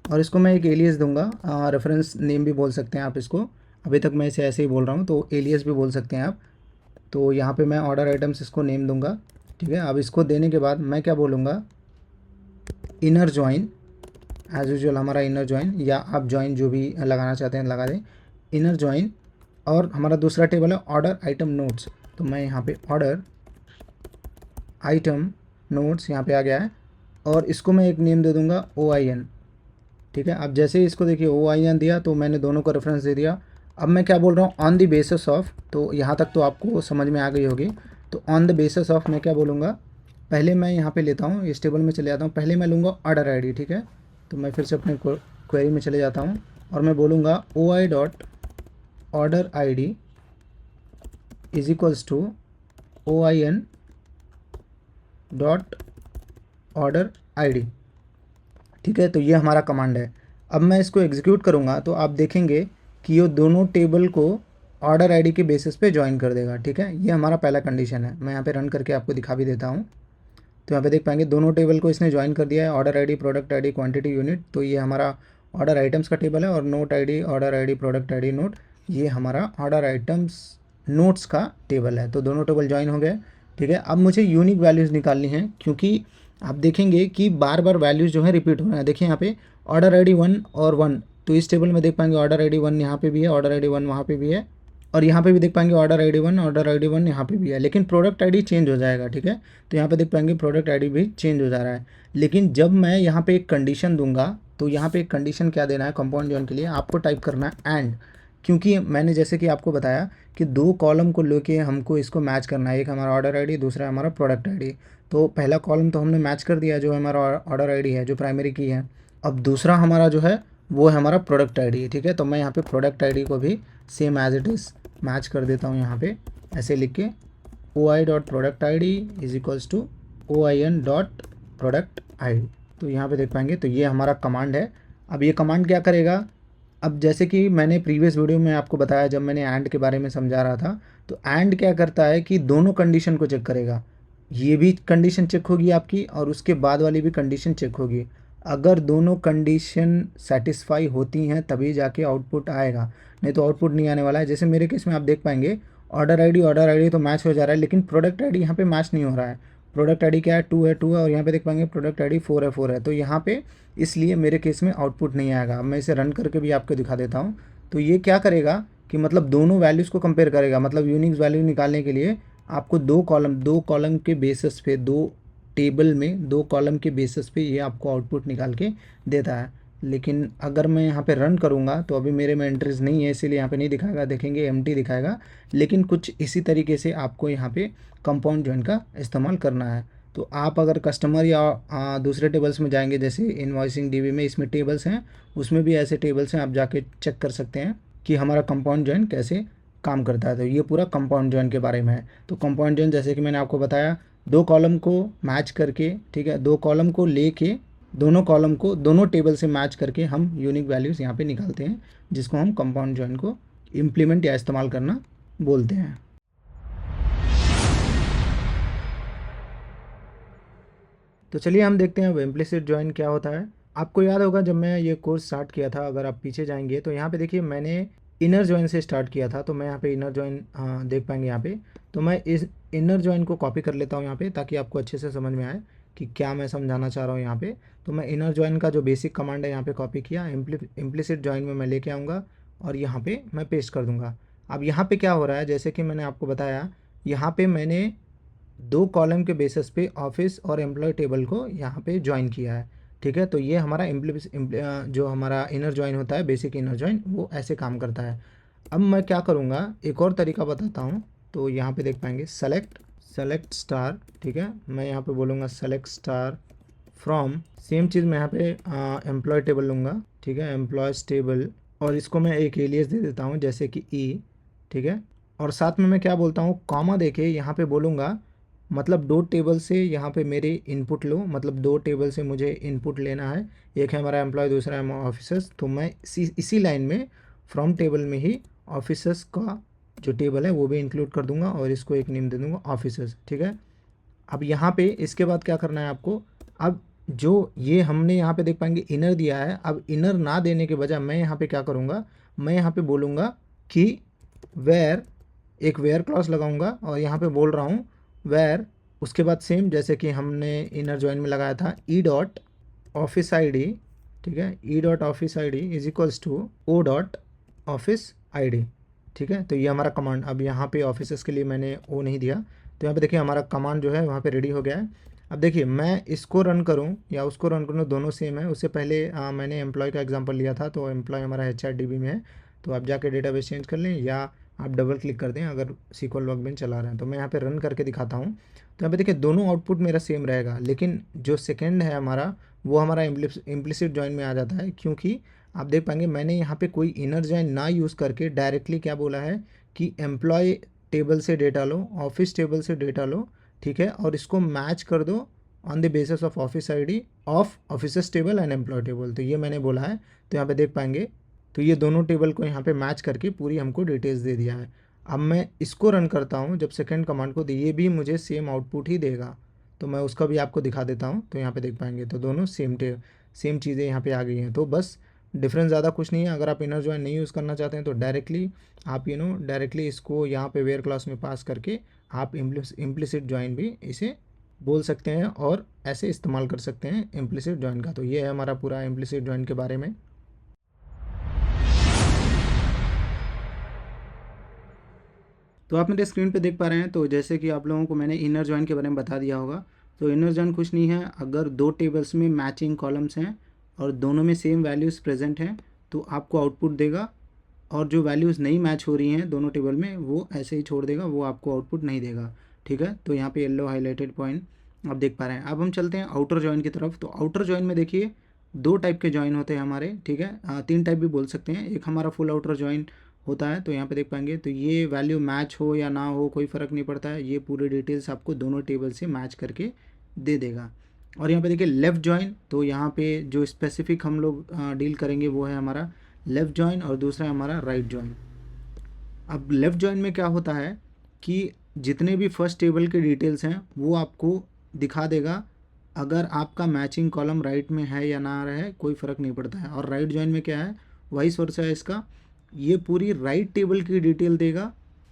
और इसको मैं एक एलियस दूंगा, रेफरेंस नेम भी बोल सकते हैं आप इसको। अभी तक मैं इसे ऐसे ही बोल रहा हूँ तो एलियस भी बोल सकते हैं आप। तो यहाँ पे मैं ऑर्डर आइटम्स इसको नेम दूंगा, ठीक है। अब इसको देने के बाद मैं क्या बोलूँगा, इनर ज्वाइन, एज यूजुअल हमारा इनर ज्वाइन, या आप ज्वाइन जो भी लगाना चाहते हैं लगा दें, इनर ज्वाइन। और हमारा दूसरा टेबल है ऑर्डर आइटम नोट्स, तो मैं यहाँ पे ऑर्डर आइटम नोट्स यहाँ पे आ गया है और इसको मैं एक नेम दे दूँगा OIN, ठीक है। अब जैसे ही इसको देखिए OIN दिया तो मैंने दोनों को रेफरेंस दे दिया। अब मैं क्या बोल रहा हूँ, ऑन द बेसिस ऑफ, तो यहाँ तक तो आपको समझ में आ गई होगी। तो ऑन द बेसिस ऑफ मैं क्या बोलूँगा, पहले मैं यहाँ पे लेता हूँ, इस टेबल में चले जाता हूँ, पहले मैं लूँगा ऑर्डर आईडी, ठीक है। तो मैं फिर से अपने क्वेरी में चले जाता हूँ और मैं बोलूँगा OI dot order ID is equals to OIN dot order ID, ठीक है। तो ये हमारा कमांड है। अब मैं इसको एग्जीक्यूट करूँगा तो आप देखेंगे कि ये दोनों टेबल को ऑर्डर आईडी के बेसिस पे ज्वाइन कर देगा, ठीक है। ये हमारा पहला कंडीशन है। मैं यहाँ पे रन करके आपको दिखा भी देता हूँ। तो यहाँ पे देख पाएंगे दोनों टेबल को इसने ज्वाइन कर दिया है, order ID, product ID, quantity, unit. तो ये हमारा ऑर्डर आइटम्स का टेबल है और note ID, order ID, product ID, note, ये हमारा ऑर्डर आइटम्स नोट्स का टेबल है। तो दोनों टेबल ज्वाइन हो गए, ठीक है। अब मुझे यूनिक वैल्यूज़ निकालनी है क्योंकि आप देखेंगे कि बार बार वैल्यूज़ जो है रिपीट हो रहे हैं। देखिए यहाँ पे ऑर्डर आईडी 1 और 1, तो इस टेबल में देख पाएंगे ऑर्डर आईडी 1 यहाँ पे भी है, ऑर्डर आईडी 1 वहाँ पे भी है, और यहाँ पे भी देख पाएंगे ऑर्डर आईडी 1, ऑर्डर आईडी 1 यहाँ पे भी है। लेकिन प्रोडक्ट आईडी चेंज हो जाएगा, ठीक है। तो यहाँ पे देख पाएंगे प्रोडक्ट आईडी भी चेंज हो जा रहा है। लेकिन जब मैं यहाँ पे एक कंडीशन दूंगा तो यहाँ पे एक कंडीशन क्या देना है कंपाउंड जॉइन के लिए, आपको टाइप करना है एंड, क्योंकि मैंने जैसे कि आपको बताया कि 2 कॉलम को लेके हमको इसको मैच करना है, एक हमारा ऑर्डर आईडी, दूसरा हमारा प्रोडक्ट आईडी। तो पहला कॉलम तो हमने मैच कर दिया जो हमारा ऑर्डर आईडी है, जो प्राइमरी की है। अब दूसरा हमारा जो है वो है हमारा प्रोडक्ट आईडी, ठीक है। तो मैं यहाँ पे प्रोडक्ट आईडी को भी same as it is match कर देता हूँ यहाँ पे, ऐसे लिख के oi.productid is equals to oin.productid। तो यहाँ पे देख पाएंगे, तो ये हमारा कमांड है। अब ये कमांड क्या करेगा, अब जैसे कि मैंने प्रीवियस वीडियो में आपको बताया, जब मैंने एंड के बारे में समझा रहा था, तो एंड क्या करता है कि दोनों कंडीशन को चेक करेगा। ये भी कंडीशन चेक होगी आपकी और उसके बाद वाली भी कंडीशन चेक होगी। अगर दोनों कंडीशन सेटिस्फाई होती हैं तभी जाके आउटपुट आएगा, नहीं तो आउटपुट नहीं आने वाला है। जैसे मेरे केस में आप देख पाएंगे ऑर्डर आईडी तो मैच हो जा रहा है, लेकिन प्रोडक्ट आईडी यहाँ पे मैच नहीं हो रहा है। प्रोडक्ट आईडी क्या है, 2 है 2 है, और यहाँ पे देख पाएंगे प्रोडक्ट आईडी 4 है 4 है। तो यहाँ पे इसलिए मेरे केस में आउटपुट नहीं आएगा। अब मैं इसे रन करके भी आपको दिखा देता हूँ। तो ये क्या करेगा कि मतलब दोनों वैल्यूज़ को कंपेयर करेगा। मतलब यूनिक वैल्यू निकालने के लिए आपको दो कॉलम के बेसिस पे, दो टेबल में दो कॉलम के बेसिस पे ये आपको आउटपुट निकाल के देता है। लेकिन अगर मैं यहाँ पे रन करूँगा तो अभी मेरे में एंट्रीज नहीं है, इसीलिए यहाँ पे नहीं दिखाएगा, देखेंगे एम्प्टी दिखाएगा। लेकिन कुछ इसी तरीके से आपको यहाँ पे कंपाउंड जॉइन का इस्तेमाल करना है। तो आप अगर कस्टमर या दूसरे टेबल्स में जाएंगे, जैसे इनवॉइसिंग डीबी में इसमें टेबल्स हैं, उसमें भी ऐसे टेबल्स हैं, आप जाके चेक कर सकते हैं कि हमारा कंपाउंड जॉइन कैसे काम करता है। तो ये पूरा कंपाउंड जॉइन के बारे में है। तो कंपाउंड जॉइन जैसे कि मैंने आपको बताया, दो कॉलम को मैच करके, ठीक है, दो कॉलम को लेके दोनों कॉलम को दोनों टेबल से मैच करके हम यूनिक वैल्यूज़ यहाँ पे निकालते हैं, जिसको हम कंपाउंड जॉइन को इम्प्लीमेंट या इस्तेमाल करना बोलते हैं। तो चलिए हम देखते हैं अब इम्प्लिसिट जॉइन क्या होता है। आपको याद होगा जब मैं ये कोर्स स्टार्ट किया था, अगर आप पीछे जाएंगे तो यहाँ पे देखिए मैंने इनर जॉइन से स्टार्ट किया था। तो मैं यहाँ पे इनर जॉइन देख पाएंगे यहाँ पे। तो मैं इस इनर जॉइन को कॉपी कर लेता हूँ यहाँ पे, ताकि आपको अच्छे से समझ में आए कि क्या मैं समझाना चाह रहा हूँ यहाँ पे। तो मैं इनर जॉइन का जो बेसिक कमांड है यहाँ पे कॉपी किया, इम्प्लिसिट जॉइन में मैं लेके आऊँगा और यहाँ पे मैं पेस्ट कर दूँगा। अब यहाँ पे क्या हो रहा है, जैसे कि मैंने आपको बताया, यहाँ पे मैंने दो कॉलम के बेसिस पे ऑफिस और एम्प्लॉय टेबल को यहाँ पे ज्वाइन किया है, ठीक है। तो ये हमारा जो हमारा इनर ज्वाइन होता है, बेसिक इनर ज्वाइन, वो ऐसे काम करता है। अब मैं क्या करूँगा, एक और तरीका बताता हूँ। तो यहाँ पे देख पाएंगे सेलेक्ट स्टार, ठीक है। मैं यहाँ पे बोलूँगा सेलेक्ट स्टार फ्रॉम, सेम चीज़ मैं यहाँ पे एम्प्लॉय टेबल लूँगा, ठीक है, एम्प्लॉयज़ टेबल, और इसको मैं एक एलियस दे देता हूँ जैसे कि ई, ठीक है। और साथ में मैं क्या बोलता हूँ, कॉमा देके यहाँ पे बोलूँगा, मतलब दो टेबल से यहाँ पे मेरे इनपुट लो, मतलब दो टेबल से मुझे इनपुट लेना है, एक है हमारा एम्प्लॉय, दूसरा है ऑफिसर्स। तो मैं इसी लाइन में फ्रॉम टेबल में ही ऑफिसर्स का जो टेबल है वो भी इंक्लूड कर दूंगा और इसको एक नेम दे दूंगा ऑफिसर्स, ठीक है। अब यहाँ पे इसके बाद क्या करना है आपको, अब जो ये हमने यहाँ पे देख पाएंगे इनर दिया है, अब इनर ना देने के बजाय मैं यहाँ पे क्या करूँगा, मैं यहाँ पे बोलूँगा कि वेयर, एक वेयर क्लॉज लगाऊंगा और यहाँ पे बोल रहा हूँ वेयर, उसके बाद सेम जैसे कि हमने इनर जॉइन में लगाया था, E dot office I D, ठीक है, E dot office I D is equals to O dot office I D, ठीक है। तो ये हमारा कमांड, अब यहाँ पे ऑफिसर्स के लिए मैंने ओ नहीं दिया, तो यहाँ पे देखिए हमारा कमांड जो है वहाँ पे रेडी हो गया है। अब देखिए मैं इसको रन करूँ या उसको रन करूँ, दोनों सेम है। उससे पहले मैंने एम्प्लॉय का एग्जांपल लिया था, तो एम्प्लॉय हमारा HRDB में है। तो आप जाके डेटाबेस चेंज कर लें या आप डबल क्लिक कर दें अगर SQL वर्कबेंच चला रहे हैं। तो मैं यहाँ पे रन करके दिखाता हूँ। तो यहाँ पे देखिए दोनों आउटपुट मेरा सेम रहेगा, लेकिन जो सेकेंड है हमारा, वो हमारा इम्प्लिसिट जॉइन में आ जाता है, क्योंकि आप देख पाएंगे मैंने यहाँ पे कोई इनर जॉइन ना यूज़ करके डायरेक्टली क्या बोला है कि एम्प्लॉय टेबल से डेटा लो, ऑफिस टेबल से डेटा लो, ठीक है, और इसको मैच कर दो on the basis of office ID of officers table and employ table. तो ये मैंने बोला है। तो यहाँ पे देख पाएंगे, तो ये दोनों टेबल को यहाँ पे मैच करके पूरी हमको डिटेल्स दे दिया है। अब मैं इसको रन करता हूँ जब सेकंड कमांड को, तो ये भी मुझे सेम आउटपुट ही देगा। तो मैं उसका भी आपको दिखा देता हूँ। तो यहाँ पे देख पाएंगे तो दोनों सेम चीज़ें यहाँ पे आ गई हैं। तो बस डिफरेंस ज़्यादा कुछ नहीं है। अगर आप इनर जॉइन नहीं यूज़ करना चाहते हैं तो डायरेक्टली आप डायरेक्टली इसको यहाँ पे वेयर क्लास में पास करके आप इम्प्लिसिट जॉइन भी इसे बोल सकते हैं और ऐसे इस्तेमाल कर सकते हैं इम्प्लिसिट जॉइन का। तो ये है हमारा पूरा इम्प्लिसिट जॉइन के बारे में। तो आप मेरे स्क्रीन पे देख पा रहे हैं, तो जैसे कि आप लोगों को मैंने इनर जॉइन के बारे में बता दिया होगा। तो इनर जॉइन कुछ नहीं है, अगर दो टेबल्स में मैचिंग कॉलम्स हैं और दोनों में सेम वैल्यूज़ प्रेजेंट हैं तो आपको आउटपुट देगा, और जो वैल्यूज़ नहीं मैच हो रही हैं दोनों टेबल में वो ऐसे ही छोड़ देगा, वो आपको आउटपुट नहीं देगा, ठीक है। तो यहाँ पे येलो हाईलाइटेड पॉइंट आप देख पा रहे हैं। अब हम चलते हैं आउटर जॉइन की तरफ। तो आउटर जॉइन में देखिए दो टाइप के जॉइन होते हैं हमारे, ठीक है, तीन टाइप भी बोल सकते हैं। एक हमारा फुल आउटर जॉइन होता है, तो यहाँ पे देख पाएंगे तो ये वैल्यू मैच हो या ना हो कोई फ़र्क नहीं पड़ता है, ये पूरे डिटेल्स आपको दोनों टेबल से मैच करके दे देगा। और यहाँ पे देखिए लेफ़्ट जॉइन, तो यहाँ पे जो स्पेसिफिक हम लोग डील करेंगे वो है हमारा लेफ़्ट जॉइन और दूसरा है हमारा राइट जॉइन। अब लेफ़्ट जॉइन में क्या होता है कि जितने भी फर्स्ट टेबल के डिटेल्स हैं वो आपको दिखा देगा, अगर आपका मैचिंग कॉलम राइट में है या ना रहे कोई फ़र्क नहीं पड़ता है। और राइट जॉइन में क्या है, वाइस वर्सा है इसका, ये पूरी राइट टेबल की डिटेल देगा,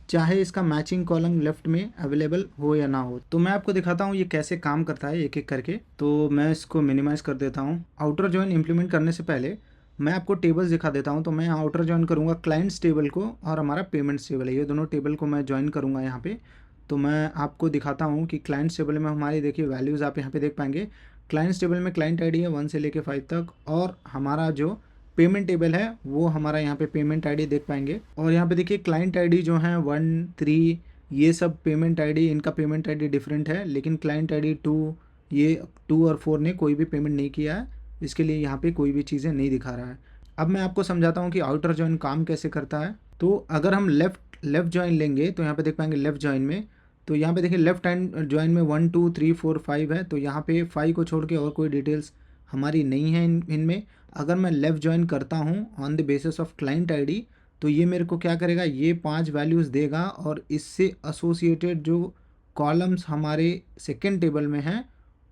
चाहे इसका मैचिंग कॉलम लेफ़्ट में अवेलेबल हो या ना हो। तो मैं आपको दिखाता हूँ ये कैसे काम करता है एक एक करके। तो मैं इसको मिनिमाइज़ कर देता हूँ। आउटर जॉइन इम्प्लीमेंट करने से पहले मैं आपको टेबल्स दिखा देता हूँ। तो मैं आउटर जॉइन करूँगा क्लाइंट्स टेबल को और हमारा पेमेंट्स टेबल है, ये दोनों टेबल को मैं जॉइन करूँगा यहाँ पे। तो मैं आपको दिखाता हूँ कि क्लाइंट्स टेबल में हमारी देखिए वैल्यूज़ आप यहाँ पे देख पाएंगे। क्लाइंट्स टेबल में क्लाइंट आईडी है 1 से लेके 5 तक, और हमारा जो पेमेंट टेबल है वो हमारा यहाँ पे पेमेंट आईडी देख पाएंगे। और यहाँ पे देखिए क्लाइंट आईडी जो है 1, 3 ये सब पेमेंट आईडी, इनका पेमेंट आईडी डिफरेंट है, लेकिन क्लाइंट आईडी 2, ये 2 और 4 ने कोई भी पेमेंट नहीं किया है, इसके लिए यहाँ पे कोई भी चीज़ें नहीं दिखा रहा है। अब मैं आपको समझाता हूँ कि आउटर जॉइन काम कैसे करता है। तो अगर हम लेफ़्ट जॉइन लेंगे तो यहाँ पे देख पाएंगे लेफ़्ट जॉइन में, तो यहाँ पे देखिए लेफ़्ट हैंड जॉइन में 1, 2, 3, 4, 5 है, तो यहाँ पे 5 को छोड़ के और कोई डिटेल्स हमारी नहीं है इनमें। अगर मैं लेफ़्ट जॉइन करता हूँ on the basis of client ID, तो ये मेरे को क्या करेगा, ये 5 वैल्यूज़ देगा, और इससे एसोसिएटेड जो कॉलम्स हमारे सेकेंड टेबल में हैं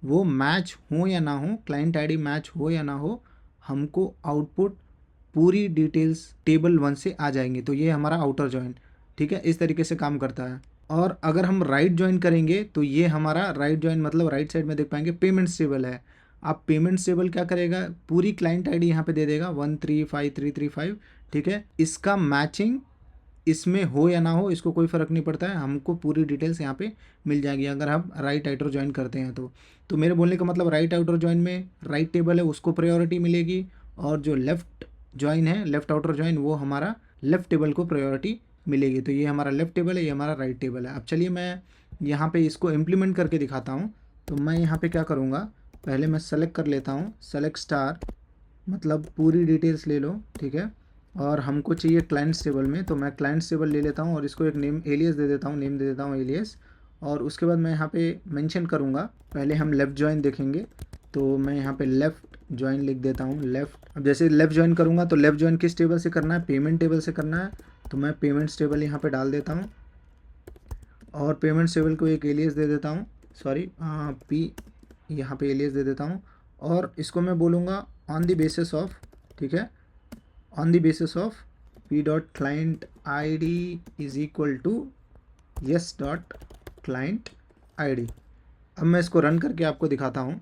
वो मैच हो या ना हो, क्लाइंट आईडी मैच हो या ना हो, हमको आउटपुट पूरी डिटेल्स टेबल 1 से आ जाएंगी। तो ये हमारा आउटर जॉइन, ठीक है, इस तरीके से काम करता है। और अगर हम राइट जॉइन करेंगे तो ये हमारा राइट जॉइन मतलब राइट साइड में देख पाएंगे पेमेंट्स टेबल है। आप पेमेंट्स टेबल क्या करेगा, पूरी क्लाइंट आईडी यहाँ पे दे देगा 135335, ठीक है, इसका मैचिंग इसमें हो या ना हो इसको कोई फ़र्क नहीं पड़ता है, हमको पूरी डिटेल्स यहाँ पे मिल जाएगी अगर हम राइट आउटर जॉइन करते हैं तो मेरे बोलने का मतलब राइट आउटर जॉइन में राइट टेबल है उसको प्रायोरिटी मिलेगी, और जो लेफ़्ट जॉइन है लेफ़्ट आउटर जॉइन वो हमारा लेफ़्ट टेबल को प्रायोरिटी मिलेगी। तो ये हमारा लेफ़्ट टेबल है, ये हमारा राइट टेबल है। अब चलिए मैं यहाँ पे इसको इम्प्लीमेंट करके दिखाता हूँ। तो मैं यहाँ पे क्या करूँगा, पहले मैं सेलेक्ट कर लेता हूँ, सेलेक्ट स्टार मतलब पूरी डिटेल्स ले लो, ठीक है, और हमको चाहिए क्लाइंट्स टेबल में, तो मैं क्लाइंट्स टेबल ले लेता हूँ और इसको एक नेम एलियस दे देता हूँ, नेम दे देता हूँ एलियस। और उसके बाद मैं यहाँ पे मेंशन करूँगा, पहले हम लेफ़्ट जॉइन देखेंगे, तो मैं यहाँ पे लेफ़्ट जॉइन लिख देता हूँ लेफ़्ट। अब जैसे लेफ़्ट जॉइन करूँगा तो लेफ़्ट जॉइन किस टेबल से करना है, पेमेंट टेबल से करना है, तो मैं पेमेंट्स टेबल यहाँ पर डाल देता हूँ और पेमेंट्स टेबल को एक एलियस दे देता हूँ, सॉरी पी यहाँ पे एलियस दे देता हूँ, और इसको मैं बोलूँगा ऑन द बेसिस ऑफ, ठीक है, on the basis of p dot client I D is equal to S dot client I D. अब मैं इसको रन करके आपको दिखाता हूँ।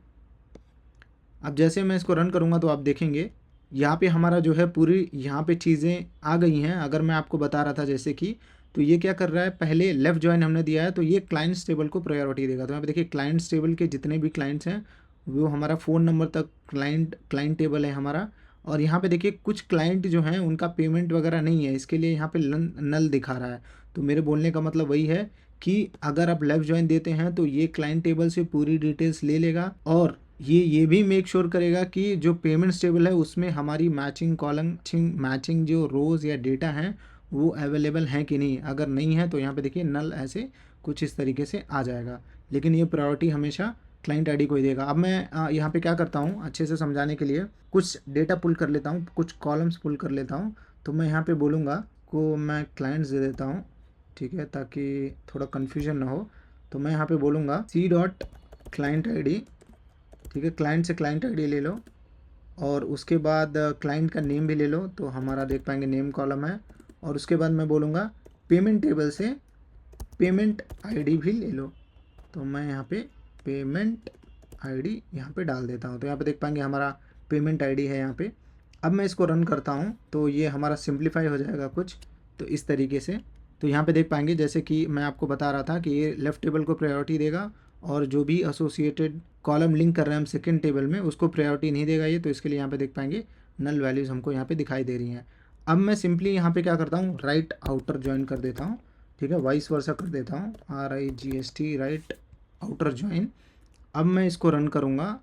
अब जैसे मैं इसको रन करूँगा तो आप देखेंगे यहाँ पे हमारा जो है पूरी यहाँ पे चीज़ें आ गई हैं। अगर मैं आपको बता रहा था जैसे कि, तो ये क्या कर रहा है, पहले लेफ़्ट जॉइन हमने दिया है तो ये क्लाइंट्स टेबल को प्रायोरिटी देगा। तो यहाँ पे देखिए क्लाइंट्स टेबल के जितने भी क्लाइंट्स हैं वो हमारा फ़ोन नंबर तक क्लाइंट टेबल है हमारा। और यहाँ पे देखिए कुछ क्लाइंट जो हैं उनका पेमेंट वगैरह नहीं है, इसके लिए यहाँ पे नल दिखा रहा है। तो मेरे बोलने का मतलब वही है कि अगर आप लेफ़्ट जॉइन देते हैं तो ये क्लाइंट टेबल से पूरी डिटेल्स ले लेगा, और ये भी मेक श्योर करेगा कि जो पेमेंट्स टेबल है उसमें हमारी मैचिंग कॉलम मैचिंग जो रोज़ या डेटा हैं वो अवेलेबल हैं कि नहीं। अगर नहीं है तो यहाँ पे देखिए नल ऐसे कुछ इस तरीके से आ जाएगा, लेकिन ये प्रायोरिटी हमेशा क्लाइंट आईडी को ही देगा। अब मैं यहाँ पे क्या करता हूँ, अच्छे से समझाने के लिए कुछ डेटा पुल कर लेता हूँ, कुछ कॉलम्स पुल कर लेता हूँ। तो मैं यहाँ पे बोलूँगा को मैं क्लाइंट्स दे देता हूँ, ठीक है, ताकि थोड़ा कन्फ्यूजन ना हो। तो मैं यहाँ पे बोलूँगा C dot client I D, ठीक है, क्लाइंट से क्लाइंट आई डी ले लो, और उसके बाद क्लाइंट का नेम भी ले लो, तो हमारा देख पाएंगे नेम कॉलम है। और उसके बाद मैं बोलूँगा पेमेंट टेबल से पेमेंट आईडी भी ले लो, तो मैं यहाँ पे पेमेंट आईडी यहाँ पे डाल देता हूँ। तो यहाँ पे देख पाएंगे हमारा पेमेंट आईडी है यहाँ पे। अब मैं इसको रन करता हूँ तो ये हमारा सिंप्लीफाई हो जाएगा कुछ तो इस तरीके से। तो यहाँ पे देख पाएंगे जैसे कि मैं आपको बता रहा था कि ये लेफ़्ट टेबल को प्रायोरिटी देगा, और जो भी एसोसिएटेड कॉलम लिंक कर रहे हैं हम सेकेंड टेबल में उसको प्रायोरिटी नहीं देगा ये। तो इसके लिए यहाँ पे देख पाएंगे नल वैल्यूज़ हमको यहाँ पे दिखाई दे रही हैं। अब मैं सिंपली यहाँ पे क्या करता हूँ, राइट आउटर जॉइन कर देता हूँ, ठीक है, वाइस वर्सा कर देता हूँ, RIGST राइट आउटर जॉइन। अब मैं इसको रन करूँगा,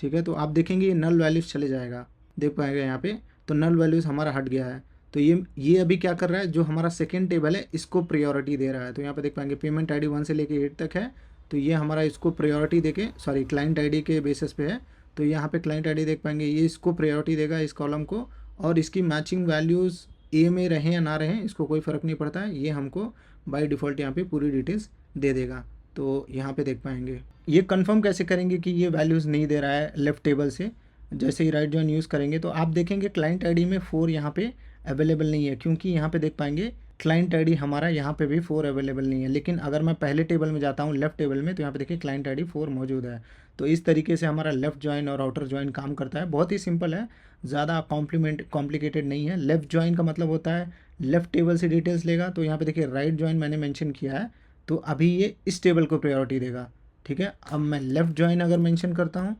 ठीक है। तो आप देखेंगे ये नल वैल्यूज़ चले जाएगा, देख पाएंगे यहाँ पे, तो नल वैल्यूज़ हमारा हट गया है। तो ये अभी क्या कर रहा है, जो हमारा सेकेंड टेबल है इसको प्रायोरिटी दे रहा है। तो यहाँ पे देख पाएंगे पेमेंट आईडी 1 से लेके 8 तक है, तो ये हमारा इसको प्रायोरिटी देके, सॉरी क्लाइंट आईडी के बेसिस पे है, तो यहाँ पे क्लाइंट आईडी देख पाएंगे ये इसको प्रायोरिटी देगा इस कॉलम को, और इसकी मैचिंग वैल्यूज़ ए में रहें या ना रहें इसको कोई फ़र्क नहीं पड़ता है, ये हमको बाय डिफ़ॉल्ट यहाँ पे पूरी डिटेल्स दे देगा। तो यहाँ पे देख पाएंगे ये कंफर्म कैसे करेंगे कि ये वैल्यूज़ नहीं दे रहा है लेफ़्ट टेबल से। जैसे ही राइट जॉइन यूज़ करेंगे तो आप देखेंगे क्लाइंट आईडी में 4 यहाँ पे अवेलेबल नहीं है, क्योंकि यहाँ पे देख पाएंगे क्लाइंट आईडी हमारा यहाँ पे भी 4 अवेलेबल नहीं है। लेकिन अगर मैं पहले टेबल में जाता हूँ लेफ़्ट टेबल में, तो यहाँ पे देखिए क्लाइंट आईडी 4 मौजूद है। तो इस तरीके से हमारा लेफ़्ट जॉइन और आउटर जॉइन काम करता है, बहुत ही सिंपल है, ज़्यादा कॉम्प्लिकेटेड नहीं है। लेफ़्ट जॉइन का मतलब होता है लेफ़्ट टेबल से डिटेल्स लेगा, तो यहाँ पे देखिए राइट जॉइन मैंने मेंशन किया है, तो अभी ये इस टेबल को प्रायोरिटी देगा, ठीक है। अब मैं लेफ़्ट जॉइन अगर मेंशन करता हूँ,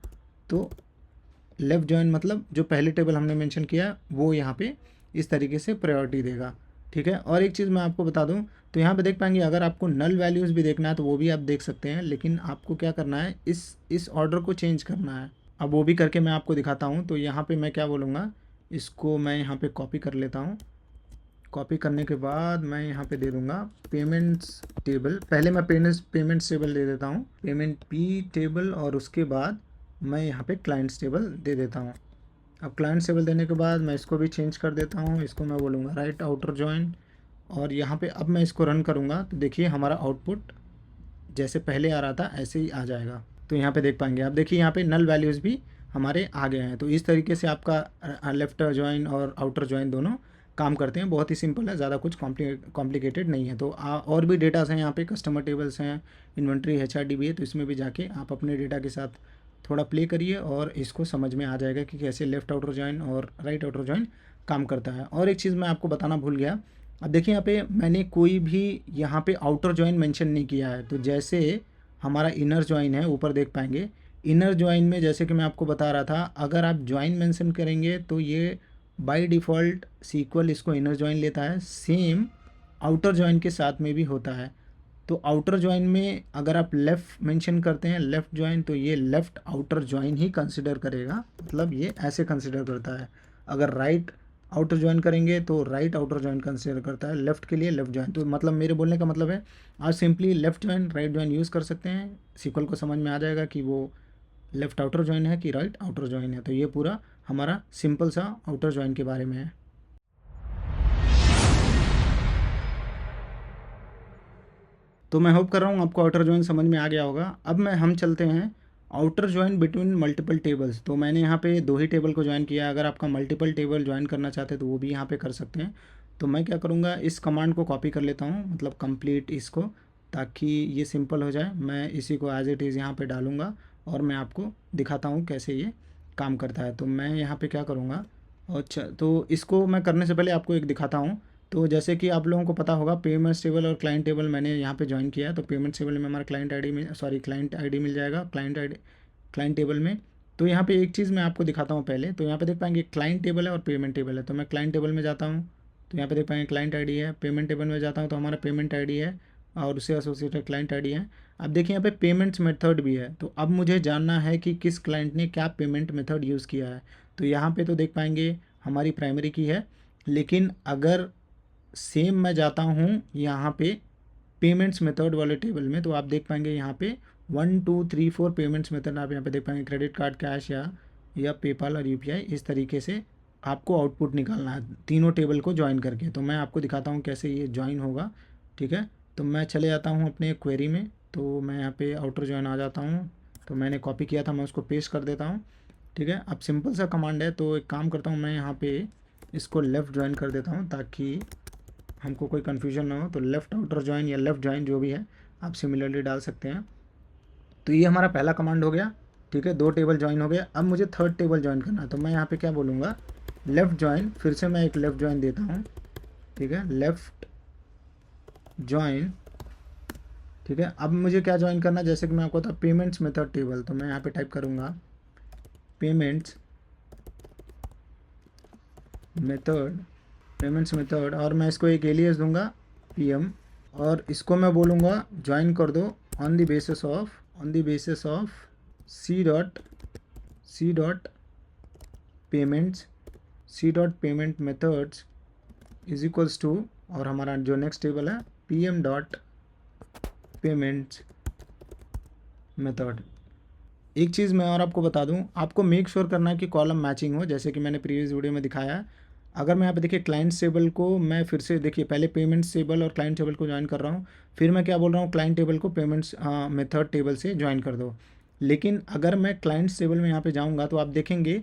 तो लेफ़्ट जॉइन मतलब जो पहले टेबल हमने मेंशन किया है वो यहाँ पे इस तरीके से प्रायोरिटी देगा, ठीक है। और एक चीज़ मैं आपको बता दूं, तो यहाँ पे देख पाएंगे अगर आपको नल वैल्यूज़ भी देखना है तो वो भी आप देख सकते हैं, लेकिन आपको क्या करना है, इस ऑर्डर को चेंज करना है। अब वो भी करके मैं आपको दिखाता हूँ। तो यहाँ पे मैं क्या बोलूँगा, इसको मैं यहाँ पे कॉपी कर लेता हूँ। कॉपी करने के बाद मैं यहाँ पे दे दूँगा पेमेंट्स टेबल, पहले मैं पेमेंट्स टेबल दे देता हूँ, पेमेंट पी टेबल, और उसके बाद मैं यहाँ पे क्लाइंट्स टेबल दे देता हूँ। अब क्लाइंट्स टेबल देने के बाद मैं इसको भी चेंज कर देता हूँ, इसको मैं बोलूँगा राइट आउटर जॉइन, और यहाँ पे अब मैं इसको रन करूँगा तो देखिए हमारा आउटपुट जैसे पहले आ रहा था ऐसे ही आ जाएगा। तो यहाँ पे देख पाएंगे आप, देखिए यहाँ पे नल वैल्यूज़ भी हमारे आ गए हैं। तो इस तरीके से आपका लेफ्ट जॉइन और आउटर जॉइन दोनों काम करते हैं, बहुत ही सिंपल है, ज़्यादा कुछ कॉम्प्लिकेटेड नहीं है। तो और भी डेटास हैं यहाँ पे, कस्टमर टेबल्स हैं, इन्वेंट्री HRD भी है, तो इसमें भी जाके आप अपने डेटा के साथ थोड़ा प्ले करिए और इसको समझ में आ जाएगा कि कैसे लेफ़्ट आउटर जॉइन और राइट आउटर जॉइन काम करता है। और एक चीज़ मैं आपको बताना भूल गया, अब देखिए यहाँ पे मैंने कोई भी यहाँ पे आउटर जॉइन मेंशन नहीं किया है। तो जैसे हमारा इनर जॉइन है, ऊपर देख पाएंगे इनर जॉइन में, जैसे कि मैं आपको बता रहा था, अगर आप जॉइन मेंशन करेंगे तो ये बाय डिफ़ॉल्ट सीक्वल इसको इनर जॉइन लेता है, सेम आउटर जॉइन के साथ में भी होता है। तो आउटर जॉइन में अगर आप लेफ़्ट मेंशन करते हैं लेफ़्ट जॉइन, तो ये लेफ़्ट आउटर जॉइन ही कंसिडर करेगा, मतलब ये ऐसे कंसिडर करता है। अगर राइट आउटर जॉइन करेंगे तो राइट आउटर जॉइन कंसिडर करता है, लेफ़्ट के लिए लेफ़्ट जॉइन। तो मतलब मेरे बोलने का मतलब है आप simply left join right join use कर सकते हैं, सीक्वल को समझ में आ जाएगा कि वो लेफ़्ट आउटर जॉइन है कि राइट आउटर जॉइन है। तो ये पूरा हमारा सिंपल सा आउटर जॉइन के बारे में है। तो मैं होप कर रहा हूँ आपको आउटर जॉइन समझ में आ गया होगा। अब हम चलते हैं outer join between multiple tables. तो मैंने यहाँ पे 2 ही टेबल को ज्वाइन किया है, अगर आपका मल्टीपल टेबल ज्वाइन करना चाहते हैं तो वो भी यहाँ पे कर सकते हैं। तो मैं क्या करूँगा, इस कमांड को कॉपी कर लेता हूँ, मतलब कंप्लीट इसको, ताकि ये सिंपल हो जाए। मैं इसी को एज इट इज़ यहाँ पे डालूँगा और मैं आपको दिखाता हूँ कैसे ये काम करता है। तो मैं यहाँ पे क्या करूँगा, अच्छा तो इसको मैं करने से पहले आपको एक दिखाता हूँ। तो जैसे कि आप लोगों को पता होगा पेमेंट्स टेबल और क्लाइंट टेबल मैंने यहाँ पे ज्वाइन किया है। तो पेमेंट्स टेबल में हमारा क्लाइंट आईडी मिल जाएगा, क्लाइंट टेबल में। तो यहाँ पे एक चीज़ मैं आपको दिखाता हूँ पहले। तो यहाँ पे देख पाएंगे क्लाइंट टेबल है और पेमेंट टेबल है। तो मैं क्लाइंट टेबल में जाता हूँ, तो यहाँ पे देख पाएंगे क्लाइंट आईडी है। पेमेंट टेबल में जाता हूँ तो हमारा पेमेंट आईडी है और उससे एसोसिएटेड क्लाइंट आईडी है। अब देखिए यहाँ पे पेमेंट्स मेथड भी है। तो अब मुझे जानना है कि किस क्लाइंट ने क्या पेमेंट मेथड यूज़ किया है। तो यहाँ पे तो देख पाएंगे हमारी प्राइमरी की है, लेकिन अगर सेम मैं जाता हूँ यहाँ पे पेमेंट्स मेथड वाले टेबल में, तो आप देख पाएंगे यहाँ पे 1 2 3 4 पेमेंट्स मेथड आप यहाँ पे देख पाएंगे, क्रेडिट कार्ड, कैश या पेपाल और UPI। इस तरीके से आपको आउटपुट निकालना है तीनों टेबल को ज्वाइन करके। तो मैं आपको दिखाता हूँ कैसे ये ज्वाइन होगा, ठीक है। तो मैं चले जाता हूँ अपने क्वेरी में, तो मैं यहाँ पे आउटर ज्वाइन आ जाता हूँ। तो मैंने कॉपी किया था, मैं उसको पेस्ट कर देता हूँ, ठीक है। अब सिंपल सा कमांड है, तो एक काम करता हूँ, मैं यहाँ पे इसको लेफ़्ट ज्वाइन कर देता हूँ ताकि हमको कोई कन्फ्यूजन ना हो। तो लेफ़्ट आउटर ज्वाइन या लेफ़्ट ज्वाइन जो भी है आप सिमिलरली डाल सकते हैं। तो ये हमारा पहला कमांड हो गया, ठीक है। 2 टेबल ज्वाइन हो गया। अब मुझे थर्ड टेबल ज्वाइन करना है। तो मैं यहाँ पे क्या बोलूँगा, लेफ़्ट ज्वाइन, फिर से मैं एक लेफ़्ट ज्वाइन देता हूँ, ठीक है, लेफ़्ट ज्वाइन, ठीक है। अब मुझे क्या ज्वाइन करना है, जैसे कि मैं आपको था पेमेंट्स मेथड टेबल। तो मैं यहाँ पे टाइप करूँगा पेमेंट्स मेथड और मैं इसको एक एलियास दूंगा PM, और इसको मैं बोलूँगा ज्वाइन कर दो on the basis of C C dot payments, C dot payment methods is equals to, और हमारा जो नेक्स्ट टेबल है P M dot payments method. एक चीज़ मैं और आपको बता दूं, आपको मेक श्योर करना है कि कॉलम मैचिंग हो, जैसे कि मैंने प्रीवियस वीडियो में दिखाया है। अगर मैं यहाँ पे देखिए क्लाइंट टेबल को मैं फिर से देखिए पहले पेमेंट्स टेबल और क्लाइंट टेबल को ज्वाइन कर रहा हूँ, फिर मैं क्या बोल रहा हूँ, क्लाइंट टेबल को पेमेंट्स मेथड टेबल से ज्वाइन कर दो। लेकिन अगर मैं क्लाइंट्स टेबल में यहाँ पे जाऊँगा तो आप देखेंगे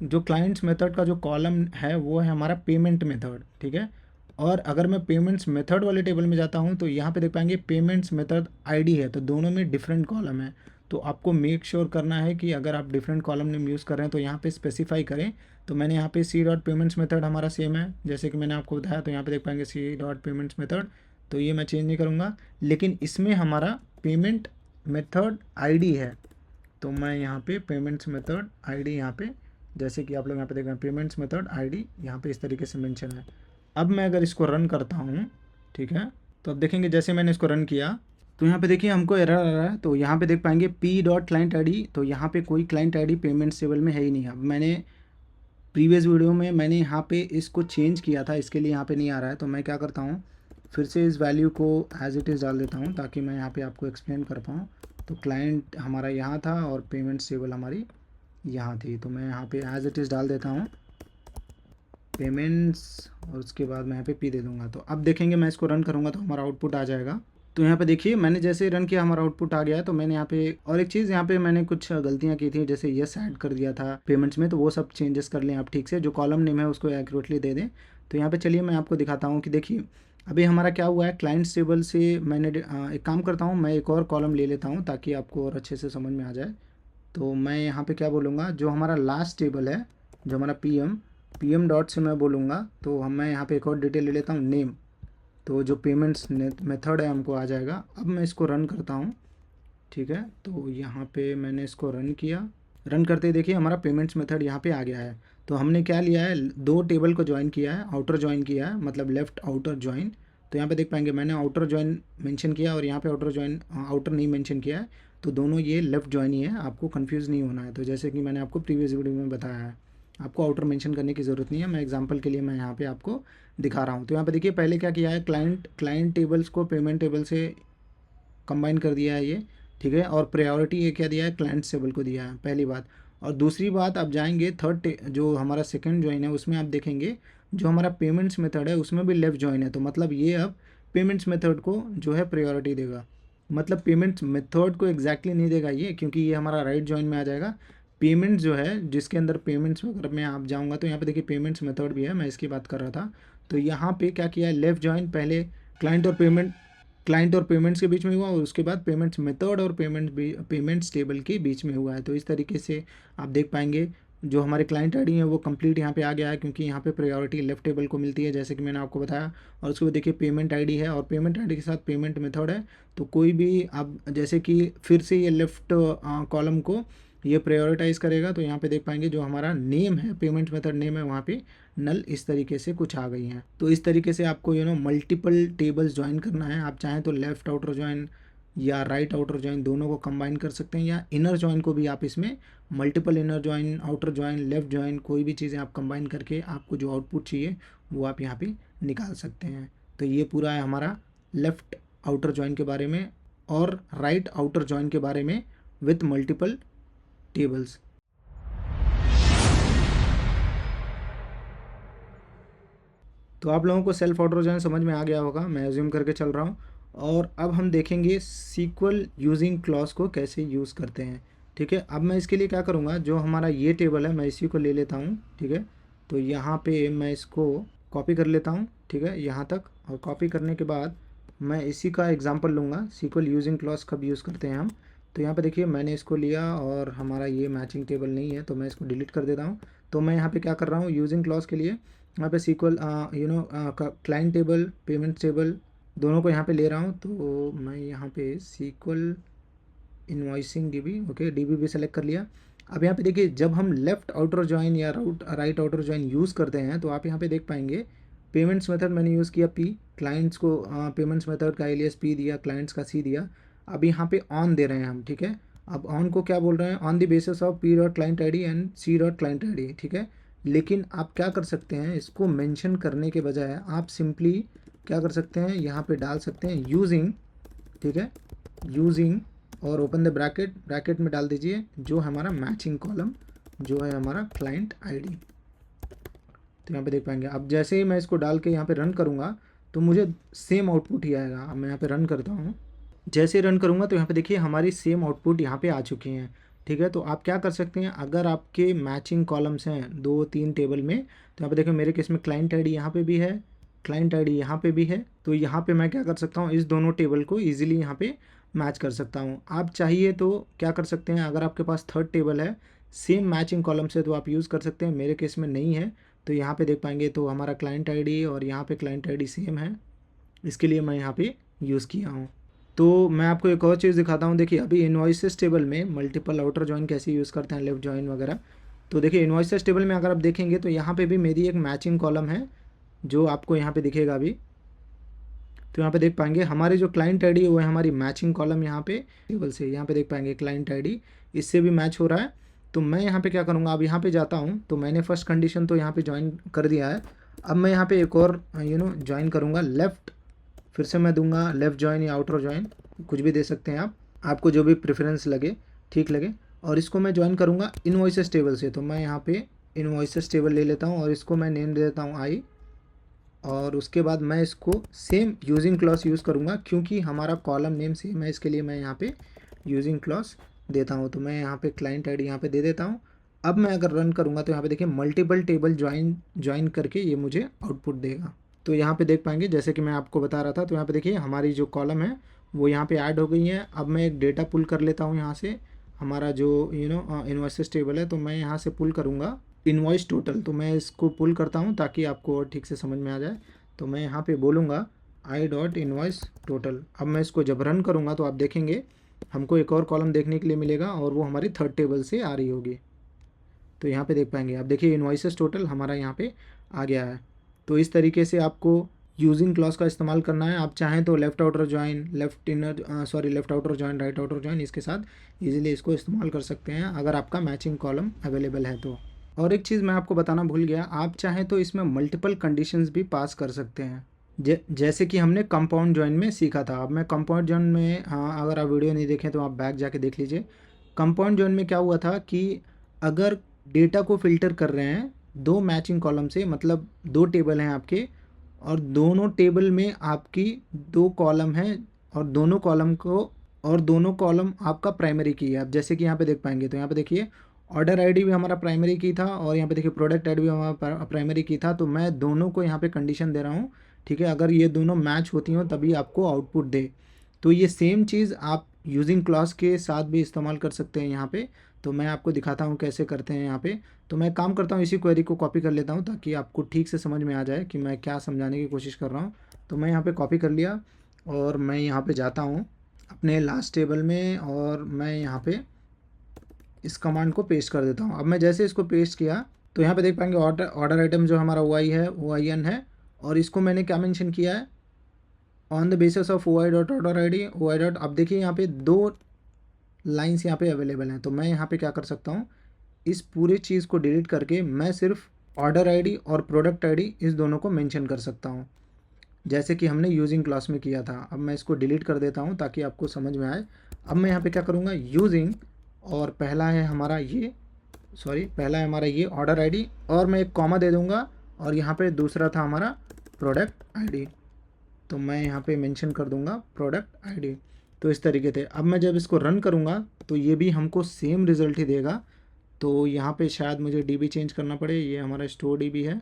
जो क्लाइंट्स मेथड का जो कॉलम है वो है हमारा पेमेंट मेथड, ठीक है। और अगर मैं पेमेंट्स मेथड वाले टेबल में जाता हूँ तो यहाँ पे देख पाएंगे पेमेंट्स मेथड आईडी है, तो दोनों में डिफरेंट कॉलम है। तो आपको मेक श्योर करना है कि अगर आप डिफरेंट कॉलम नेम यूज़ कर रहे हैं तो यहाँ पे स्पेसिफाई करें। तो मैंने यहाँ पे सी डॉट पेमेंट्स मेथड हमारा सेम है जैसे कि मैंने आपको बताया, तो यहाँ पे देख पाएंगे सी डॉट पेमेंट्स मेथड, तो ये मैं चेंज नहीं करूँगा। लेकिन इसमें हमारा पेमेंट मेथड आईडी है, तो मैं यहाँ पे पेमेंट्स मेथड आईडी यहाँ पे, जैसे कि आप लोग यहाँ पे देख रहे हैं पेमेंट्स मेथड आईडी यहाँ पे इस तरीके से मेंशन है। अब मैं अगर इसको रन करता हूँ, ठीक है, तो अब देखेंगे जैसे मैंने इसको रन किया तो यहाँ पे देखिए हमको एरर आ रहा है। तो यहाँ पे देख पाएंगे पी डॉट क्लाइंट आई, तो यहाँ पे कोई क्लाइंट आई पेमेंट टेबल में है ही नहीं। अब मैंने प्रीवियस वीडियो में मैंने यहाँ पे इसको चेंज किया था, इसके लिए यहाँ पे नहीं आ रहा है। तो मैं क्या करता हूँ, फिर से इस वैल्यू को एज इट इज़ डाल देता हूँ ताकि मैं यहाँ पे आपको एक्सप्लेन कर पाऊँ। तो क्लाइंट हमारा यहाँ था और पेमेंट टेबल हमारी यहाँ थी, तो मैं यहाँ पे एज इट इज़ डाल देता हूँ पेमेंट्स, और उसके बाद मैं यहाँ पे पी दे दूँगा। तो अब देखेंगे मैं इसको रन करूँगा तो हमारा आउटपुट आ जाएगा। तो यहाँ पे देखिए मैंने जैसे रन किया हमारा आउटपुट आ गया है। तो मैंने यहाँ पे और एक चीज़ यहाँ पे मैंने कुछ गलतियाँ की थी, जैसे यस ऐड कर दिया था पेमेंट्स में, तो वो सब चेंजेस कर लें आप ठीक से, जो कॉलम नेम है उसको एक्यूरेटली दे दें। तो यहाँ पे चलिए मैं आपको दिखाता हूँ कि देखिए अभी हमारा क्या हुआ है, क्लाइंट्स टेबल से मैंने एक काम करता हूँ, मैं एक और कॉलम ले लेता हूँ ताकि आपको और अच्छे से समझ में आ जाए। तो मैं यहाँ पे क्या बोलूँगा, जो हमारा लास्ट टेबल है, जो हमारा पी एम डॉट से मैं बोलूँगा, तो मैं यहाँ पे एक और डिटेल ले लेता हूँ नेम, तो जो पेमेंट्स मेथड है हमको आ जाएगा। अब मैं इसको रन करता हूँ, ठीक है। तो यहाँ पे मैंने इसको रन किया, रन करते ही देखिए हमारा पेमेंट्स मेथड यहाँ पे आ गया है। तो हमने क्या लिया है, दो टेबल को ज्वाइन किया है, आउटर ज्वाइन किया है, मतलब लेफ़्ट आउटर ज्वाइन। तो यहाँ पे देख पाएंगे मैंने आउटर ज्वाइन मेंशन किया और यहाँ पे आउटर ज्वाइन आउटर नहीं मेंशन किया है, तो दोनों ये लेफ़्ट ज्वाइन ही है, आपको कंफ्यूज नहीं होना है। तो जैसे कि मैंने आपको प्रीवियस वीडियो में बताया है, आपको आउटर मेंशन करने की ज़रूरत नहीं है, मैं एग्जांपल के लिए मैं यहाँ पे आपको दिखा रहा हूँ। तो यहाँ पे देखिए पहले क्या किया है, क्लाइंट टेबल्स को पेमेंट टेबल से कंबाइन कर दिया है ये, ठीक है। और प्रायोरिटी ये क्या दिया है, क्लाइंट टेबल को दिया है, पहली बात। और दूसरी बात, आप जाएंगे जो हमारा सेकंड ज्वाइन है उसमें आप देखेंगे जो हमारा पेमेंट्स मेथड है उसमें भी लेफ़्ट ज्वाइन है। तो मतलब ये अब पेमेंट्स मेथड को जो है प्रायोरिटी देगा, मतलब पेमेंट्स मेथड को एग्जैक्टली नहीं देगा ये, क्योंकि ये हमारा राइट ज्वाइन में आ जाएगा। पेमेंट्स जो है जिसके अंदर पेमेंट्स वगैरह में आप जाऊँगा तो यहाँ पे देखिए पेमेंट्स मेथड भी है, मैं इसकी बात कर रहा था। तो यहाँ पे क्या किया है, लेफ़्ट ज्वाइन पहले क्लाइंट और पेमेंट्स के बीच में हुआ और उसके बाद पेमेंट्स मेथड और पेमेंट्स टेबल के बीच में हुआ है। तो इस तरीके से आप देख पाएंगे जो हमारे क्लाइंट आईडी है वो कंप्लीट यहाँ पे आ गया है, क्योंकि यहाँ पे प्रायोरिटी लेफ्ट टेबल को मिलती है जैसे कि मैंने आपको बताया। और उसके बाद देखिए पेमेंट आईडी है और पेमेंट आईडी के साथ पेमेंट मेथड है। तो कोई भी आप जैसे कि फिर से ये लेफ्ट कॉलम को ये प्रायोरिटाइज करेगा, तो यहाँ पे देख पाएंगे जो हमारा नेम है, पेमेंट मेथड नेम है, वहाँ पे नल इस तरीके से कुछ आ गई हैं। तो इस तरीके से आपको मल्टीपल टेबल्स ज्वाइन करना है। आप चाहें तो लेफ़्ट आउटर ज्वाइन या राइट आउटर ज्वाइन दोनों को कंबाइन कर सकते हैं, या इनर ज्वाइन को भी आप इसमें multiple inner join, outer join, left join, कोई भी चीज़ें आप कंबाइन करके आपको जो आउटपुट चाहिए वो आप यहाँ पे निकाल सकते हैं। तो ये पूरा है हमारा लेफ़्ट आउटर ज्वाइन के बारे में और राइट आउटर ज्वाइन के बारे में विथ मल्टीपल टेबल्स। तो आप लोगों को सेल्फ ऑर्डर ज्वाइन समझ में आ गया होगा, मैं एज्यूम करके चल रहा हूँ। और अब हम देखेंगे सीक्वल यूजिंग क्लॉज को कैसे यूज़ करते हैं, ठीक है। अब मैं इसके लिए क्या करूँगा, जो हमारा ये टेबल है मैं इसी को ले लेता हूँ, ठीक है। तो यहाँ पे मैं इसको कॉपी कर लेता हूँ, ठीक है, यहाँ तक। और कॉपी करने के बाद मैं इसी का एग्जांपल लूँगा, सीक्वल यूजिंग क्लॉज कब यूज़ करते हैं हम। तो यहाँ पे देखिए मैंने इसको लिया और हमारा ये मैचिंग टेबल नहीं है तो मैं इसको डिलीट कर देता हूँ। तो मैं यहाँ पे क्या कर रहा हूँ, यूजिंग क्लॉज के लिए यहाँ पे SQL client table, payment table दोनों को यहाँ पे ले रहा हूँ। तो मैं यहाँ पे SQL invoicing DB, okay, DB भी सेलेक्ट कर लिया। अब यहाँ पे देखिए जब हम लेफ़्ट आउटर ज्वाइन या राइट आउटर ज्वाइन यूज़ करते हैं तो आप यहाँ पे देख पाएंगे पेमेंट्स मेथड मैंने यूज़ किया पी, क्लाइंट्स को पेमेंट्स मेथड का एलियस पी दिया, क्लाइंट्स का सी दिया। अब यहाँ पे ऑन दे रहे हैं हम, ठीक है। अब ऑन को क्या बोल रहे हैं, on the basis of P dot client I D and C dot client I D, ठीक है। लेकिन आप क्या कर सकते हैं, इसको मेंशन करने के बजाय आप सिंपली क्या कर सकते हैं, यहाँ पे डाल सकते हैं यूजिंग, ठीक है, यूजिंग और ओपन द ब्रैकेट, ब्रैकेट में डाल दीजिए जो हमारा मैचिंग कॉलम जो है हमारा क्लाइंट आईडी। तो यहाँ पे देख पाएंगे अब जैसे ही मैं इसको डाल के यहाँ पे रन करूँगा तो मुझे सेम आउटपुट ही आएगा। अब मैं यहाँ पे रन करता हूँ, जैसे ही रन करूँगा तो यहाँ पे देखिए हमारी सेम आउटपुट यहाँ पे आ चुकी हैं, ठीक है। तो आप क्या कर सकते हैं, अगर आपके मैचिंग कॉलम्स हैं 2-3 टेबल में, तो यहाँ पे देखिए मेरे केस में क्लाइंट आईडी यहाँ पे भी है, क्लाइंट आईडी यहाँ पे भी है, तो यहाँ पे मैं क्या कर सकता हूँ, इस दोनों टेबल को ईजिली यहाँ पे मैच कर सकता हूँ। आप चाहिए तो क्या कर सकते हैं, अगर आपके पास थर्ड टेबल है सेम मैचिंग कॉलम से तो आप यूज़ कर सकते हैं, मेरे केस में नहीं है। तो यहाँ पे देख पाएंगे तो हमारा क्लाइंट आईडी और यहाँ पे क्लाइंट आईडी सेम है, इसके लिए मैं यहाँ पे यूज़ किया हूँ। तो मैं आपको एक और चीज़ दिखाता हूँ, देखिए अभी इन्वॉइसेस टेबल में मल्टीपल आउटर जॉइन कैसे यूज़ करते हैं, लेफ्ट जॉइन वगैरह। तो देखिए इन्वॉइसेस टेबल में अगर आप देखेंगे तो यहाँ पे भी मेरी एक मैचिंग कॉलम है जो आपको यहाँ पे दिखेगा अभी। तो यहाँ पे देख पाएंगे हमारी जो क्लाइंट आईडी है वो है हमारी मैचिंग कॉलम यहाँ पे टेबल से, यहाँ पे देख पाएंगे क्लाइंट आईडी इससे भी मैच हो रहा है। तो मैं यहाँ पे क्या करूँगा, अब यहाँ पे जाता हूँ, तो मैंने फर्स्ट कंडीशन तो यहाँ पे ज्वाइन कर दिया है। अब मैं यहाँ पे एक और ज्वाइन करूँगा लेफ़्ट, फिर से मैं दूंगा लेफ़्ट जॉइन या आउटर जॉइन, कुछ भी दे सकते हैं आप, आपको जो भी प्रेफरेंस लगे, ठीक लगे। और इसको मैं ज्वाइन करूँगा इनवॉइसेस टेबल से, तो मैं यहाँ पे इनवॉइसेस टेबल ले लेता हूँ और इसको मैं नेम दे देता हूँ आई। और उसके बाद मैं इसको सेम यूजिंग क्लॉज यूज़ करूँगा क्योंकि हमारा कॉलम नेम सेम है, इसके लिए मैं यहाँ पे यूजिंग क्लॉज देता हूँ। तो मैं यहाँ पे क्लाइंट आईडी यहाँ पे दे देता हूँ। अब मैं अगर रन करूँगा तो यहाँ पे देखिए मल्टीपल टेबल ज्वाइन करके ये मुझे आउटपुट देगा। तो यहाँ पे देख पाएंगे जैसे कि मैं आपको बता रहा था, तो यहाँ पे देखिए हमारी जो कॉलम है वो यहाँ पे ऐड हो गई है। अब मैं एक डेटा पुल कर लेता हूँ यहाँ से, हमारा जो इन्वॉइसेस टेबल है, तो मैं यहाँ से पुल करूँगा इन्वॉइस टोटल। तो मैं इसको पुल करता हूँ ताकि आपको और ठीक से समझ में आ जाए। तो मैं यहाँ पे बोलूँगा आई डॉट इन्वॉइस टोटल। अब मैं इसको जब रन करूँगा तो आप देखेंगे हमको एक और कॉलम देखने के लिए मिलेगा और वो हमारी थर्ड टेबल से आ रही होगी। तो यहाँ पे देख पाएंगे आप, देखिए इन्वॉइसेस टोटल हमारा यहाँ पे आ गया है। तो इस तरीके से आपको यूजिंग क्लॉज का इस्तेमाल करना है। आप चाहें तो left outer join, left outer join, right outer join, इसके साथ इजीली इसको इस्तेमाल कर सकते हैं अगर आपका मैचिंग कॉलम अवेलेबल है तो। और एक चीज़ मैं आपको बताना भूल गया, आप चाहें तो इसमें मल्टीपल कंडीशंस भी पास कर सकते हैं, जैसे कि हमने कंपाउंड ज्वाइन में सीखा था। अब मैं कंपाउंड ज्वाइन में, हाँ अगर आप वीडियो नहीं देखें तो आप बैक जाके देख लीजिए। कंपाउंड ज्वाइन में क्या हुआ था कि अगर डेटा को फिल्टर कर रहे हैं दो मैचिंग कॉलम से, मतलब दो टेबल हैं आपके और दोनों टेबल में आपकी दो कॉलम हैं और दोनों कॉलम आपका प्राइमरी की है। अब जैसे कि यहाँ पे देख पाएंगे, तो यहाँ पे देखिए ऑर्डर आईडी भी हमारा प्राइमरी की था और यहाँ पे देखिए प्रोडक्ट आईडी भी हमारा प्राइमरी की था। तो मैं दोनों को यहाँ पे कंडीशन दे रहा हूँ, ठीक है, अगर ये दोनों मैच होती हों तभी आपको आउटपुट दे। तो ये सेम चीज़ आप यूजिंग क्लॉज के साथ भी इस्तेमाल कर सकते हैं यहाँ पे। तो मैं आपको दिखाता हूँ कैसे करते हैं यहाँ पे। तो मैं काम करता हूँ, इसी क्वेरी को कॉपी कर लेता हूँ ताकि आपको ठीक से समझ में आ जाए कि मैं क्या समझाने की कोशिश कर रहा हूँ। तो मैं यहाँ पे कॉपी कर लिया और मैं यहाँ पे जाता हूँ अपने लास्ट टेबल में और मैं यहाँ पे इस कमांड को पेस्ट कर देता हूँ। अब मैं जैसे इसको पेस्ट किया तो यहाँ पे देख पाएंगे ऑर्डर आइटम जो हमारा OI है, OIN है, और इसको मैंने क्या मेंशन किया है, on the basis of OI dot order I D OI dot. अब देखिए यहाँ पे दो लाइन्स यहाँ पे अवेलेबल हैं। तो मैं यहाँ पे क्या कर सकता हूँ, इस पूरे चीज़ को डिलीट करके मैं सिर्फ ऑर्डर आईडी और प्रोडक्ट आईडी इस दोनों को मेंशन कर सकता हूँ, जैसे कि हमने यूजिंग क्लास में किया था। अब मैं इसको डिलीट कर देता हूँ ताकि आपको समझ में आए। अब मैं यहाँ पे क्या करूँगा, यूजिंग, और पहला है हमारा ये ऑर्डर आईडी और मैं एक कॉमा दे दूँगा और यहाँ पे दूसरा था हमारा प्रोडक्ट आईडी, तो मैं यहाँ पे मेंशन कर दूँगा प्रोडक्ट आईडी। तो इस तरीके से अब मैं जब इसको रन करूँगा तो ये भी हमको सेम रिज़ल्ट ही देगा। तो यहाँ पे शायद मुझे DB चेंज करना पड़े, ये हमारा स्टोर DB है।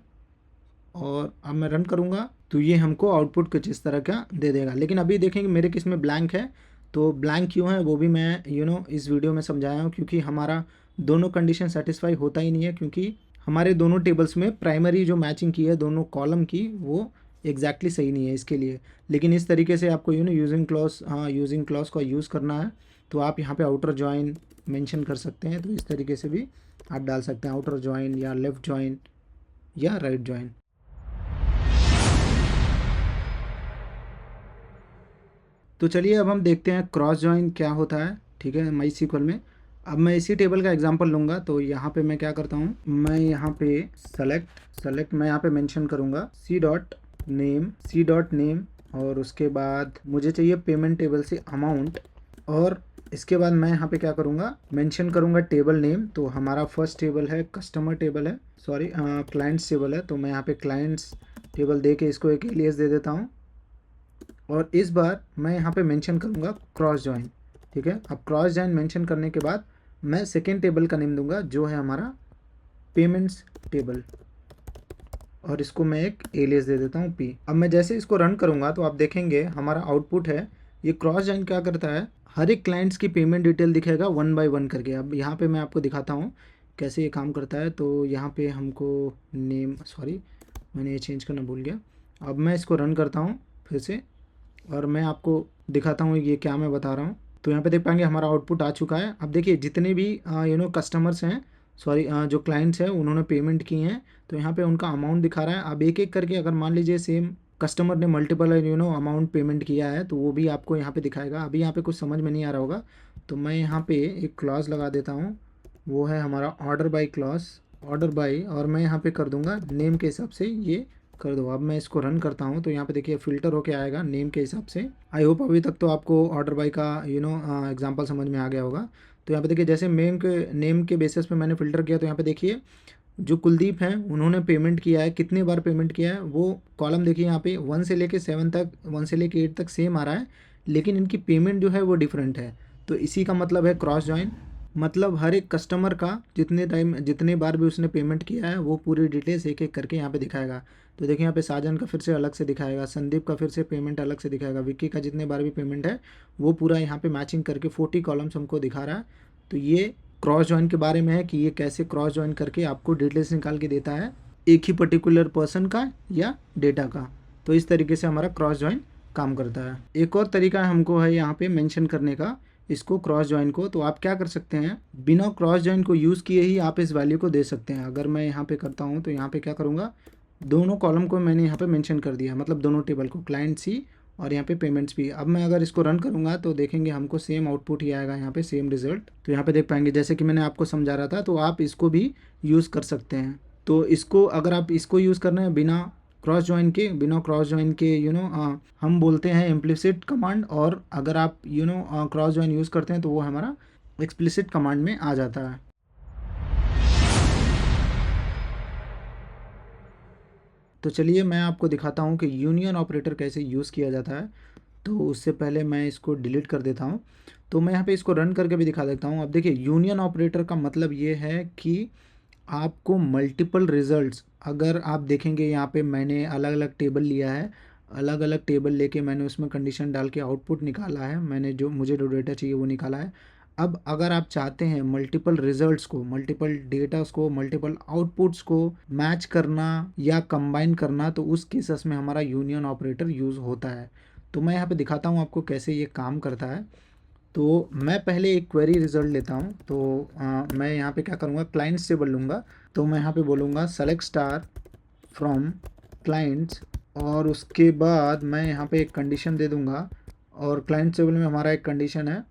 और अब मैं रन करूँगा तो ये हमको आउटपुट कुछ इस तरह का दे देगा। लेकिन अभी देखेंगे मेरे किस में ब्लैंक है, तो ब्लैंक क्यों है वो भी मैं इस वीडियो में समझाया हूँ, क्योंकि हमारा दोनों कंडीशन सेटिस्फाई होता ही नहीं है, क्योंकि हमारे दोनों टेबल्स में प्राइमरी जो मैचिंग की है दोनों कॉलम की वो एग्जैक्टली सही नहीं है इसके लिए। लेकिन इस तरीके से आपको यूजिंग क्लॉज का यूज़ करना है। तो आप यहाँ पे आउटर ज्वाइन मेंशन कर सकते हैं, तो इस तरीके से भी आप डाल सकते हैं आउटर ज्वाइन या लेफ़्ट ज्वाइन या राइट ज्वाइन। तो चलिए अब हम देखते हैं क्रॉस ज्वाइन क्या होता है। ठीक है, माई SQL में। अब मैं इसी टेबल का एग्जांपल लूँगा, तो यहाँ पे मैं क्या करता हूँ, मैं यहाँ पे सेलेक्ट मैं यहाँ पे मेंशन करूँगा सी डॉट नेम और उसके बाद मुझे चाहिए पेमेंट टेबल से अमाउंट, और इसके बाद मैं यहाँ पे क्या करूँगा, मेंशन करूँगा टेबल नेम। तो हमारा फर्स्ट टेबल है कस्टमर टेबल है, सॉरी क्लाइंट्स टेबल है, तो मैं यहाँ पे क्लाइंट्स टेबल दे के इसको एक एलियास दे देता हूँ। और इस बार मैं यहाँ पे मेंशन करूँगा क्रॉस जॉइन, ठीक है। अब क्रॉस जॉइन मेंशन करने के बाद मैं सेकेंड टेबल का नेम दूंगा जो है हमारा पेमेंट्स टेबल, और इसको मैं एक एलियास दे देता हूँ P। अब मैं जैसे इसको रन करूँगा तो आप देखेंगे हमारा आउटपुट है, ये क्रॉस जॉइन क्या करता है, हर एक क्लाइंट्स की पेमेंट डिटेल दिखेगा 1 बाय 1 करके। अब यहाँ पे मैं आपको दिखाता हूँ कैसे ये काम करता है। तो यहाँ पे हमको नेम, सॉरी मैंने ये चेंज करना भूल गया। अब मैं इसको रन करता हूँ फिर से और मैं आपको दिखाता हूँ ये क्या मैं बता रहा हूँ। तो यहाँ पे देख पाएंगे हमारा आउटपुट आ चुका है। अब देखिए जितने भी कस्टमर्स हैं, सॉरी जो क्लाइंट्स हैं, उन्होंने पेमेंट की हैं, तो यहाँ पे उनका अमाउंट दिखा रहा है। अब एक एक करके अगर मान लीजिए सेम कस्टमर ने मल्टीपल अमाउंट पेमेंट किया है तो वो भी आपको यहाँ पे दिखाएगा। अभी यहाँ पे कुछ समझ में नहीं आ रहा होगा, तो मैं यहाँ पे एक क्लॉज लगा देता हूँ, वो है हमारा order by clause, order by, और मैं यहाँ पे कर दूंगा नेम के हिसाब से ये कर दो। अब मैं इसको रन करता हूँ तो यहाँ पे देखिए फ़िल्टर होके आएगा नेम के हिसाब से। आई होप अभी तक तो आपको ऑर्डर बाई का एग्जांपल समझ में आ गया होगा। तो यहाँ पे देखिए जैसे नेम के बेसिस पे मैंने फ़िल्टर किया, तो यहाँ पे देखिए जो कुलदीप हैं उन्होंने पेमेंट किया है, कितने बार पेमेंट किया है, वो कॉलम देखिए यहाँ पे 1 से लेके 7 तक, 1 से लेके 8 तक सेम आ रहा है, लेकिन इनकी पेमेंट जो है वो डिफरेंट है। तो इसी का मतलब है क्रॉस जॉइन, मतलब हर एक कस्टमर का जितने बार भी उसने पेमेंट किया है वो पूरी डिटेल्स एक एक करके यहाँ पे दिखाएगा। तो देखिए यहाँ पे साजन का फिर से अलग से दिखाएगा, संदीप का फिर से पेमेंट अलग से दिखाएगा, विक्की का जितने बार भी पेमेंट है वो पूरा यहाँ पे मैचिंग करके 40 कॉलम्स हमको दिखा रहा है। तो ये क्रॉस जॉइन के बारे में है कि ये कैसे क्रॉस जॉइन करके आपको डिटेल्स निकाल के देता है एक ही पर्टिकुलर पर्सन का या डेटा का। तो इस तरीके से हमारा क्रॉस जॉइन काम करता है। एक और तरीका हमको है यहाँ पे मेंशन करने का इसको क्रॉस जॉइन को। तो आप क्या कर सकते हैं, बिना क्रॉस जॉइन को यूज़ किए ही आप इस वैल्यू को दे सकते हैं। अगर मैं यहाँ पे करता हूँ तो यहाँ पे क्या करूँगा, दोनों कॉलम को मैंने यहाँ पे मेंशन कर दिया, मतलब दोनों टेबल को, क्लाइंट सी और यहाँ पे पेमेंट्स भी। अब मैं अगर इसको रन करूँगा तो देखेंगे हमको सेम आउटपुट ही आएगा, यहाँ पे सेम रिजल्ट। तो यहाँ पे देख पाएंगे जैसे कि मैंने आपको समझा रहा था, तो आप इसको भी यूज़ कर सकते हैं। तो इसको अगर आप इसको यूज़ कर रहे हैं बिना क्रॉस जॉइन के हम बोलते हैं इम्प्लिसिट कमांड, और अगर आप क्रॉस जॉइन यूज़ करते हैं तो वो हमारा एक्सप्लिसिट कमांड में आ जाता है। तो चलिए मैं आपको दिखाता हूँ कि यूनियन ऑपरेटर कैसे यूज़ किया जाता है। तो उससे पहले मैं इसको डिलीट कर देता हूँ। तो मैं यहाँ पे इसको रन करके भी दिखा देता हूँ। अब देखिए यूनियन ऑपरेटर का मतलब ये है कि आपको मल्टीपल रिजल्ट्स, अगर आप देखेंगे यहाँ पे मैंने अलग अलग टेबल लिया है, अलग अलग टेबल लेके मैंने उसमें कंडीशन डाल के आउटपुट निकाला है, मैंने जो मुझे जो डेटा चाहिए वो निकाला है। अब अगर आप चाहते हैं मल्टीपल रिजल्ट्स को, मल्टीपल डेटास को, मल्टीपल आउटपुट्स को मैच करना या कंबाइन करना, तो उस केसेस में हमारा यूनियन ऑपरेटर यूज़ होता है। तो मैं यहाँ पे दिखाता हूँ आपको कैसे ये काम करता है। तो मैं पहले एक क्वेरी रिजल्ट लेता हूँ। तो मैं यहाँ पे क्या करूँगा, क्लाइंट्स टेबल लूँगा। तो मैं यहाँ पे बोलूँगा सेलेक्ट स्टार फ्रॉम क्लाइंट्स, और उसके बाद मैं यहाँ पे एक कंडीशन दे दूँगा, और क्लाइंट्स टेबल में हमारा एक कंडीशन है,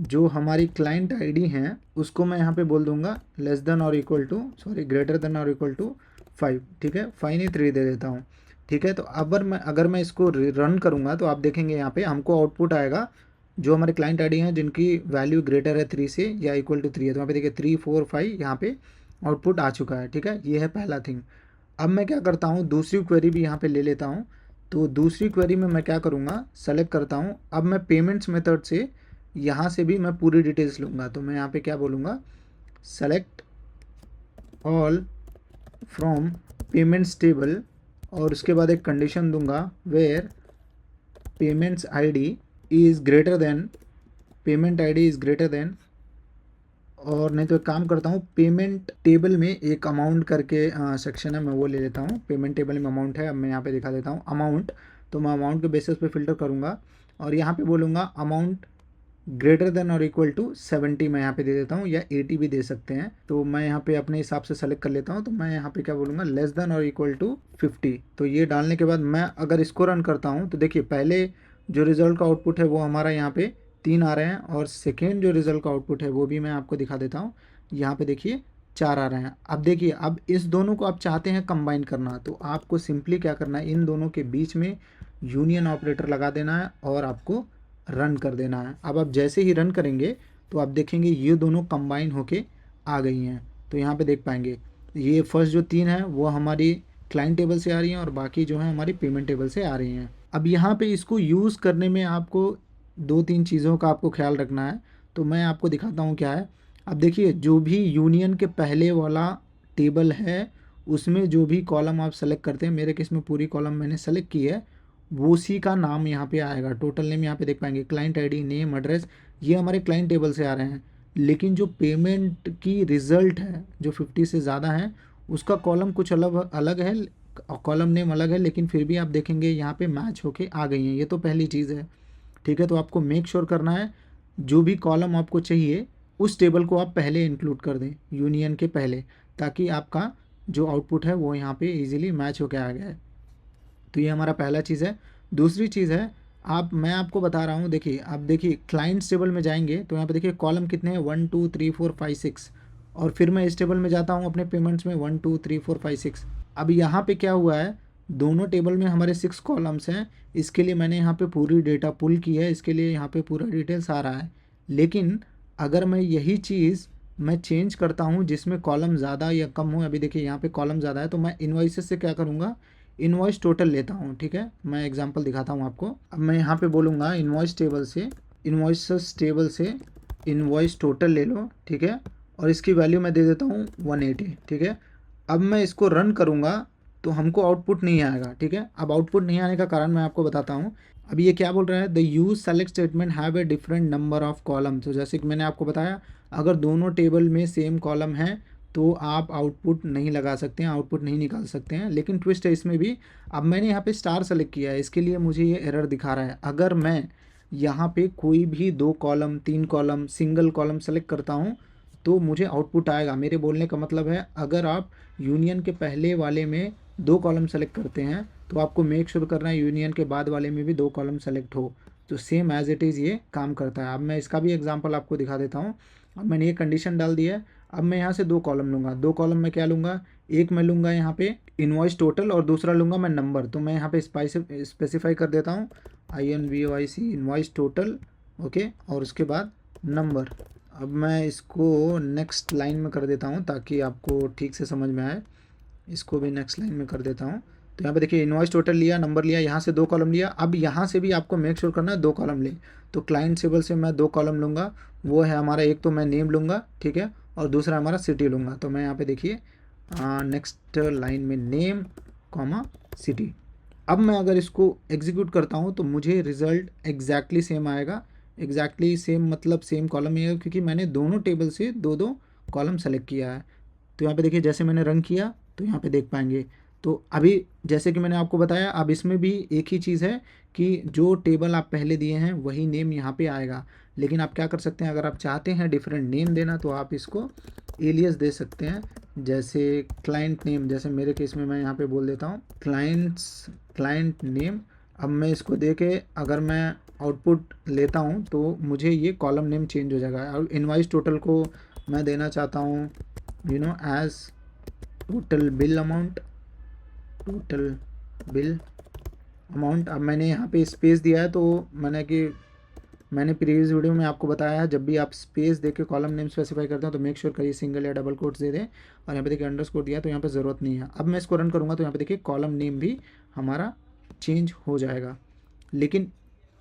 जो हमारी क्लाइंट आईडी हैं उसको मैं यहाँ पे बोल दूँगा लेस देन और equal to, sorry greater than और इक्वल टू 5, ठीक है, 5 नहीं 3 दे देता हूँ, ठीक है। तो अगर मैं इसको रन करूँगा तो आप देखेंगे यहाँ पे हमको आउटपुट आएगा जो हमारे क्लाइंट आईडी हैं जिनकी वैल्यू ग्रेटर है 3 से या इक्वल टू 3 है। तो यहाँ पे देखिए 3 4 5 यहाँ पे आउटपुट आ चुका है, ठीक है। ये है पहला थिंग। अब मैं क्या करता हूँ, दूसरी क्वेरी भी यहाँ पे ले लेता हूँ। तो दूसरी क्वेरी में मैं क्या करूँगा, सेलेक्ट करता हूँ। अब मैं पेमेंट्स मेथड से यहाँ से भी मैं पूरी डिटेल्स लूँगा। तो मैं यहाँ पे क्या बोलूँगा, select all from payments table, और उसके बाद एक कंडीशन दूंगा where payments ID is greater than, payment ID is greater than, और नहीं तो एक काम करता हूँ, पेमेंट टेबल में एक अमाउंट करके सेक्शन है, मैं वो ले लेता हूँ। पेमेंट टेबल में अमाउंट है, अब मैं यहाँ पे दिखा देता हूँ अमाउंट। तो मैं अमाउंट के बेसिस पे फ़िल्टर करूँगा और यहाँ पे बोलूँगा अमाउंट ग्रेटर देन और इक्वल टू 70 मैं यहाँ पे दे देता हूँ, या 80 भी दे सकते हैं। तो मैं यहाँ पे अपने हिसाब से सेलेक्ट कर लेता हूँ। तो मैं यहाँ पे क्या बोलूँगा, लेस देन और इक्वल टू 50। तो ये डालने के बाद मैं अगर इसको रन करता हूँ तो देखिए पहले जो रिज़ल्ट का आउटपुट है वो हमारा यहाँ पे 3 आ रहे हैं, और सेकेंड जो रिज़ल्ट का आउटपुट है वो भी मैं आपको दिखा देता हूँ। यहाँ पे देखिए 4 आ रहे हैं। अब देखिए, अब इस दोनों को आप चाहते हैं कंबाइन करना, तो आपको सिंपली क्या करना है, इन दोनों के बीच में यूनियन ऑपरेटर लगा देना है और आपको रन कर देना है। अब आप जैसे ही रन करेंगे तो आप देखेंगे ये दोनों कंबाइन होके आ गई हैं। तो यहाँ पे देख पाएंगे ये फर्स्ट जो 3 है वो हमारी क्लाइंट टेबल से आ रही हैं, और बाकी जो है हमारी पेमेंट टेबल से आ रही हैं। अब यहाँ पे इसको यूज़ करने में आपको 2-3 चीज़ों का आपको ख्याल रखना है, तो मैं आपको दिखाता हूँ क्या है। अब देखिए, जो भी यूनियन के पहले वाला टेबल है उसमें जो भी कॉलम आप सेलेक्ट करते हैं, मेरे केस में पूरी कॉलम मैंने सेलेक्ट की है, वो उसी का नाम यहाँ पे आएगा। टोटल नेम यहाँ पे देख पाएंगे, क्लाइंट आईडी, नेम, एड्रेस, ये हमारे क्लाइंट टेबल से आ रहे हैं। लेकिन जो पेमेंट की रिज़ल्ट है जो 50 से ज़्यादा है, उसका कॉलम कुछ अलग अलग है, कॉलम नेम अलग है, लेकिन फिर भी आप देखेंगे यहाँ पे मैच होके आ गई हैं। ये तो पहली चीज़ है, ठीक है। तो आपको मेक श्योर करना है जो भी कॉलम आपको चाहिए उस टेबल को आप पहले इंक्लूड कर दें यूनियन के पहले, ताकि आपका जो आउटपुट है वो यहाँ पे इजीली मैच होके आ गया है। तो ये हमारा पहला चीज़ है। दूसरी चीज़ है, मैं आपको बता रहा हूँ, देखिए आप देखिए क्लाइंट्स टेबल में जाएंगे तो यहाँ पे देखिए कॉलम कितने हैं, 1 2 3 4 5 6, और फिर मैं इस टेबल में जाता हूँ अपने पेमेंट्स में, 1 2 3 4 5 6। अब यहाँ पे क्या हुआ है, दोनों टेबल में हमारे 6 कॉलम्स हैं, इसके लिए मैंने यहाँ पे पूरी डेटा पुल की है, इसके लिए यहाँ पे पूरा डिटेल्स आ रहा है। लेकिन अगर मैं यही चीज़ मैं चेंज करता हूँ जिसमें कॉलम ज़्यादा या कम हो, अभी देखिए यहाँ पे कॉलम ज़्यादा है, तो मैं इनवॉइसेस से क्या करूँगा, इनवॉइस टोटल लेता हूँ, ठीक है। मैं एग्जांपल दिखाता हूँ आपको। अब मैं यहाँ पे बोलूँगा इनवॉइस टेबल से इनवॉइस टोटल ले लो, ठीक है, और इसकी वैल्यू मैं दे देता हूँ 180, ठीक है। अब मैं इसको रन करूँगा तो हमको आउटपुट नहीं आएगा, ठीक है। अब आउटपुट नहीं आने का कारण मैं आपको बताता हूँ। अब ये क्या बोल रहा है, the use select statement have a different number of column. तो जैसे कि मैंने आपको बताया, अगर दोनों टेबल में सेम कॉलम है तो आप आउटपुट नहीं लगा सकते हैं, आउटपुट नहीं निकाल सकते हैं। लेकिन ट्विस्ट है इसमें भी, अब मैंने यहाँ पे स्टार सेलेक्ट किया है, इसके लिए मुझे ये एरर दिखा रहा है। अगर मैं यहाँ पे कोई भी 2 column, 3 column, single column select करता हूँ तो मुझे आउटपुट आएगा। मेरे बोलने का मतलब है, अगर आप यूनियन के पहले वाले में 2 कॉलम सेलेक्ट करते हैं तो आपको मेक श्योर करना है यूनियन के बाद वाले में भी 2 कॉलम सेलेक्ट हो, तो सेम एज इट इज़ ये काम करता है। अब मैं इसका भी एग्जांपल आपको दिखा देता हूँ। अब मैंने ये कंडीशन डाल दी है। अब मैं यहाँ से 2 कॉलम लूँगा, 2 कॉलम में क्या लूँगा, एक मैं लूँगा यहाँ पे इनवॉइस टोटल और दूसरा लूँगा मैं नंबर। तो मैं यहाँ पे स्पेसिफाई कर देता हूँ INVOIC इनवॉइस टोटल, ओके, और उसके बाद नंबर। अब मैं इसको नेक्स्ट लाइन में कर देता हूँ ताकि आपको ठीक से समझ में आए। इसको भी नेक्स्ट लाइन में कर देता हूँ। तो यहाँ पे देखिए इनवॉइस टोटल लिया, नंबर लिया, यहाँ से 2 कॉलम लिया। अब यहाँ से भी आपको मेक श्योर करना है 2 कॉलम ले। तो क्लाइंट टेबल से मैं 2 कॉलम लूँगा, वो है हमारा, एक तो मैं नेम लूँगा, ठीक है, और दूसरा हमारा सिटी लूँगा। तो मैं यहाँ पे देखिए नेक्स्ट लाइन में नेम कॉमा सिटी। अब मैं अगर इसको एग्जीक्यूट करता हूँ तो मुझे रिज़ल्ट एग्जैक्टली सेम आएगा। एग्जैक्टली सेम मतलब सेम कॉलम ही है, क्योंकि मैंने दोनों टेबल से 2 कॉलम सेलेक्ट किया है। तो यहाँ पे देखिए जैसे मैंने रन किया तो यहाँ पे देख पाएंगे। तो अभी जैसे कि मैंने आपको बताया, अब इसमें भी एक ही चीज़ है कि जो टेबल आप पहले दिए हैं वही नेम यहाँ पे आएगा। लेकिन आप क्या कर सकते हैं, अगर आप चाहते हैं डिफरेंट नेम देना तो आप इसको एलियस दे सकते हैं। जैसे क्लाइंट नेम, जैसे मेरे केस में मैं यहाँ पे बोल देता हूँ क्लाइंट नेम। अब मैं इसको दे के अगर मैं आउटपुट लेता हूँ तो मुझे ये कॉलम नेम चेंज हो जाएगा। और इनवॉइस टोटल को मैं देना चाहता हूँ एज टोटल बिल अमाउंट। अब मैंने यहाँ पे स्पेस दिया है, तो मैंने प्रीवियस वीडियो में आपको बताया है, जब भी आप स्पेस देके कॉलम नेम स्पेसिफाई करते हैं तो मेक श्योर करिए सिंगल या डबल कोट्स दे दें। और यहाँ पे देखिए अंडरस्कोर दिया तो यहाँ पे ज़रूरत नहीं है। अब मैं इसको रन करूँगा तो यहाँ पे देखिए कॉलम नेम भी हमारा चेंज हो जाएगा। लेकिन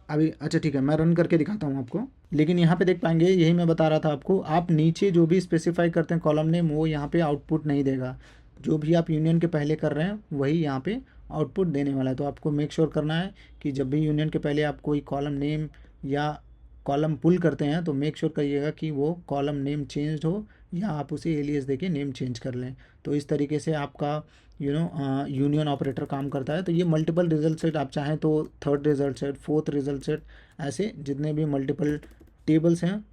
अभी अच्छा ठीक है, मैं रन करके दिखाता हूँ आपको। लेकिन यहाँ पे देख पाएंगे, यही मैं बता रहा था आपको, आप नीचे जो भी स्पेसिफाई करते हैं कॉलम नेम, वो यहाँ पे आउटपुट नहीं देगा। जो भी आप यूनियन के पहले कर रहे हैं वही यहाँ पे आउटपुट देने वाला है। तो आपको मेक श्योर करना है कि जब भी यूनियन के पहले आप कोई कॉलम नेम या कॉलम पुल करते हैं तो मेक श्योर करिएगा कि वो कॉलम नेम चेंज हो, या आप उसे एलियस देके नेम चेंज कर लें। तो इस तरीके से आपका यूनियन ऑपरेटर काम करता है। तो ये मल्टीपल रिजल्ट सेट, आप चाहें तो 3rd result set, 4th result set, ऐसे जितने भी मल्टीपल टेबल्स हैं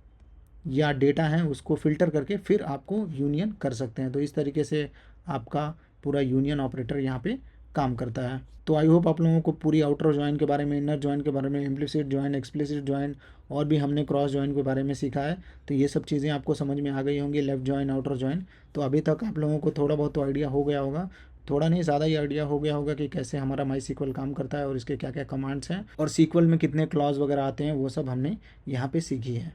या डेटा हैं उसको फ़िल्टर करके फिर आपको यूनियन कर सकते हैं। तो इस तरीके से आपका पूरा यूनियन ऑपरेटर यहाँ पे काम करता है। तो आई होप आप लोगों को पूरी आउटर ज्वाइन के बारे में, इनर ज्वाइन के बारे में, इम्प्लिसिट ज्वाइन, एक्सप्लिसिट ज्वाइन और भी हमने क्रॉस ज्वाइन के बारे में सीखा है। तो ये सब चीज़ें आपको समझ में आ गई होंगी, लेफ्ट ज्वाइन, आउटर ज्वाइन। तो अभी तक आप लोगों को थोड़ा बहुत तो आइडिया हो गया होगा, थोड़ा नहीं ज़्यादा ही आइडिया हो गया होगा कि कैसे हमारा माई सीक्वल काम करता है और इसके क्या क्या कमांड्स हैं और सीक्वल में कितने क्लॉज वगैरह आते हैं, वो सब हमने यहाँ पे सीखी है।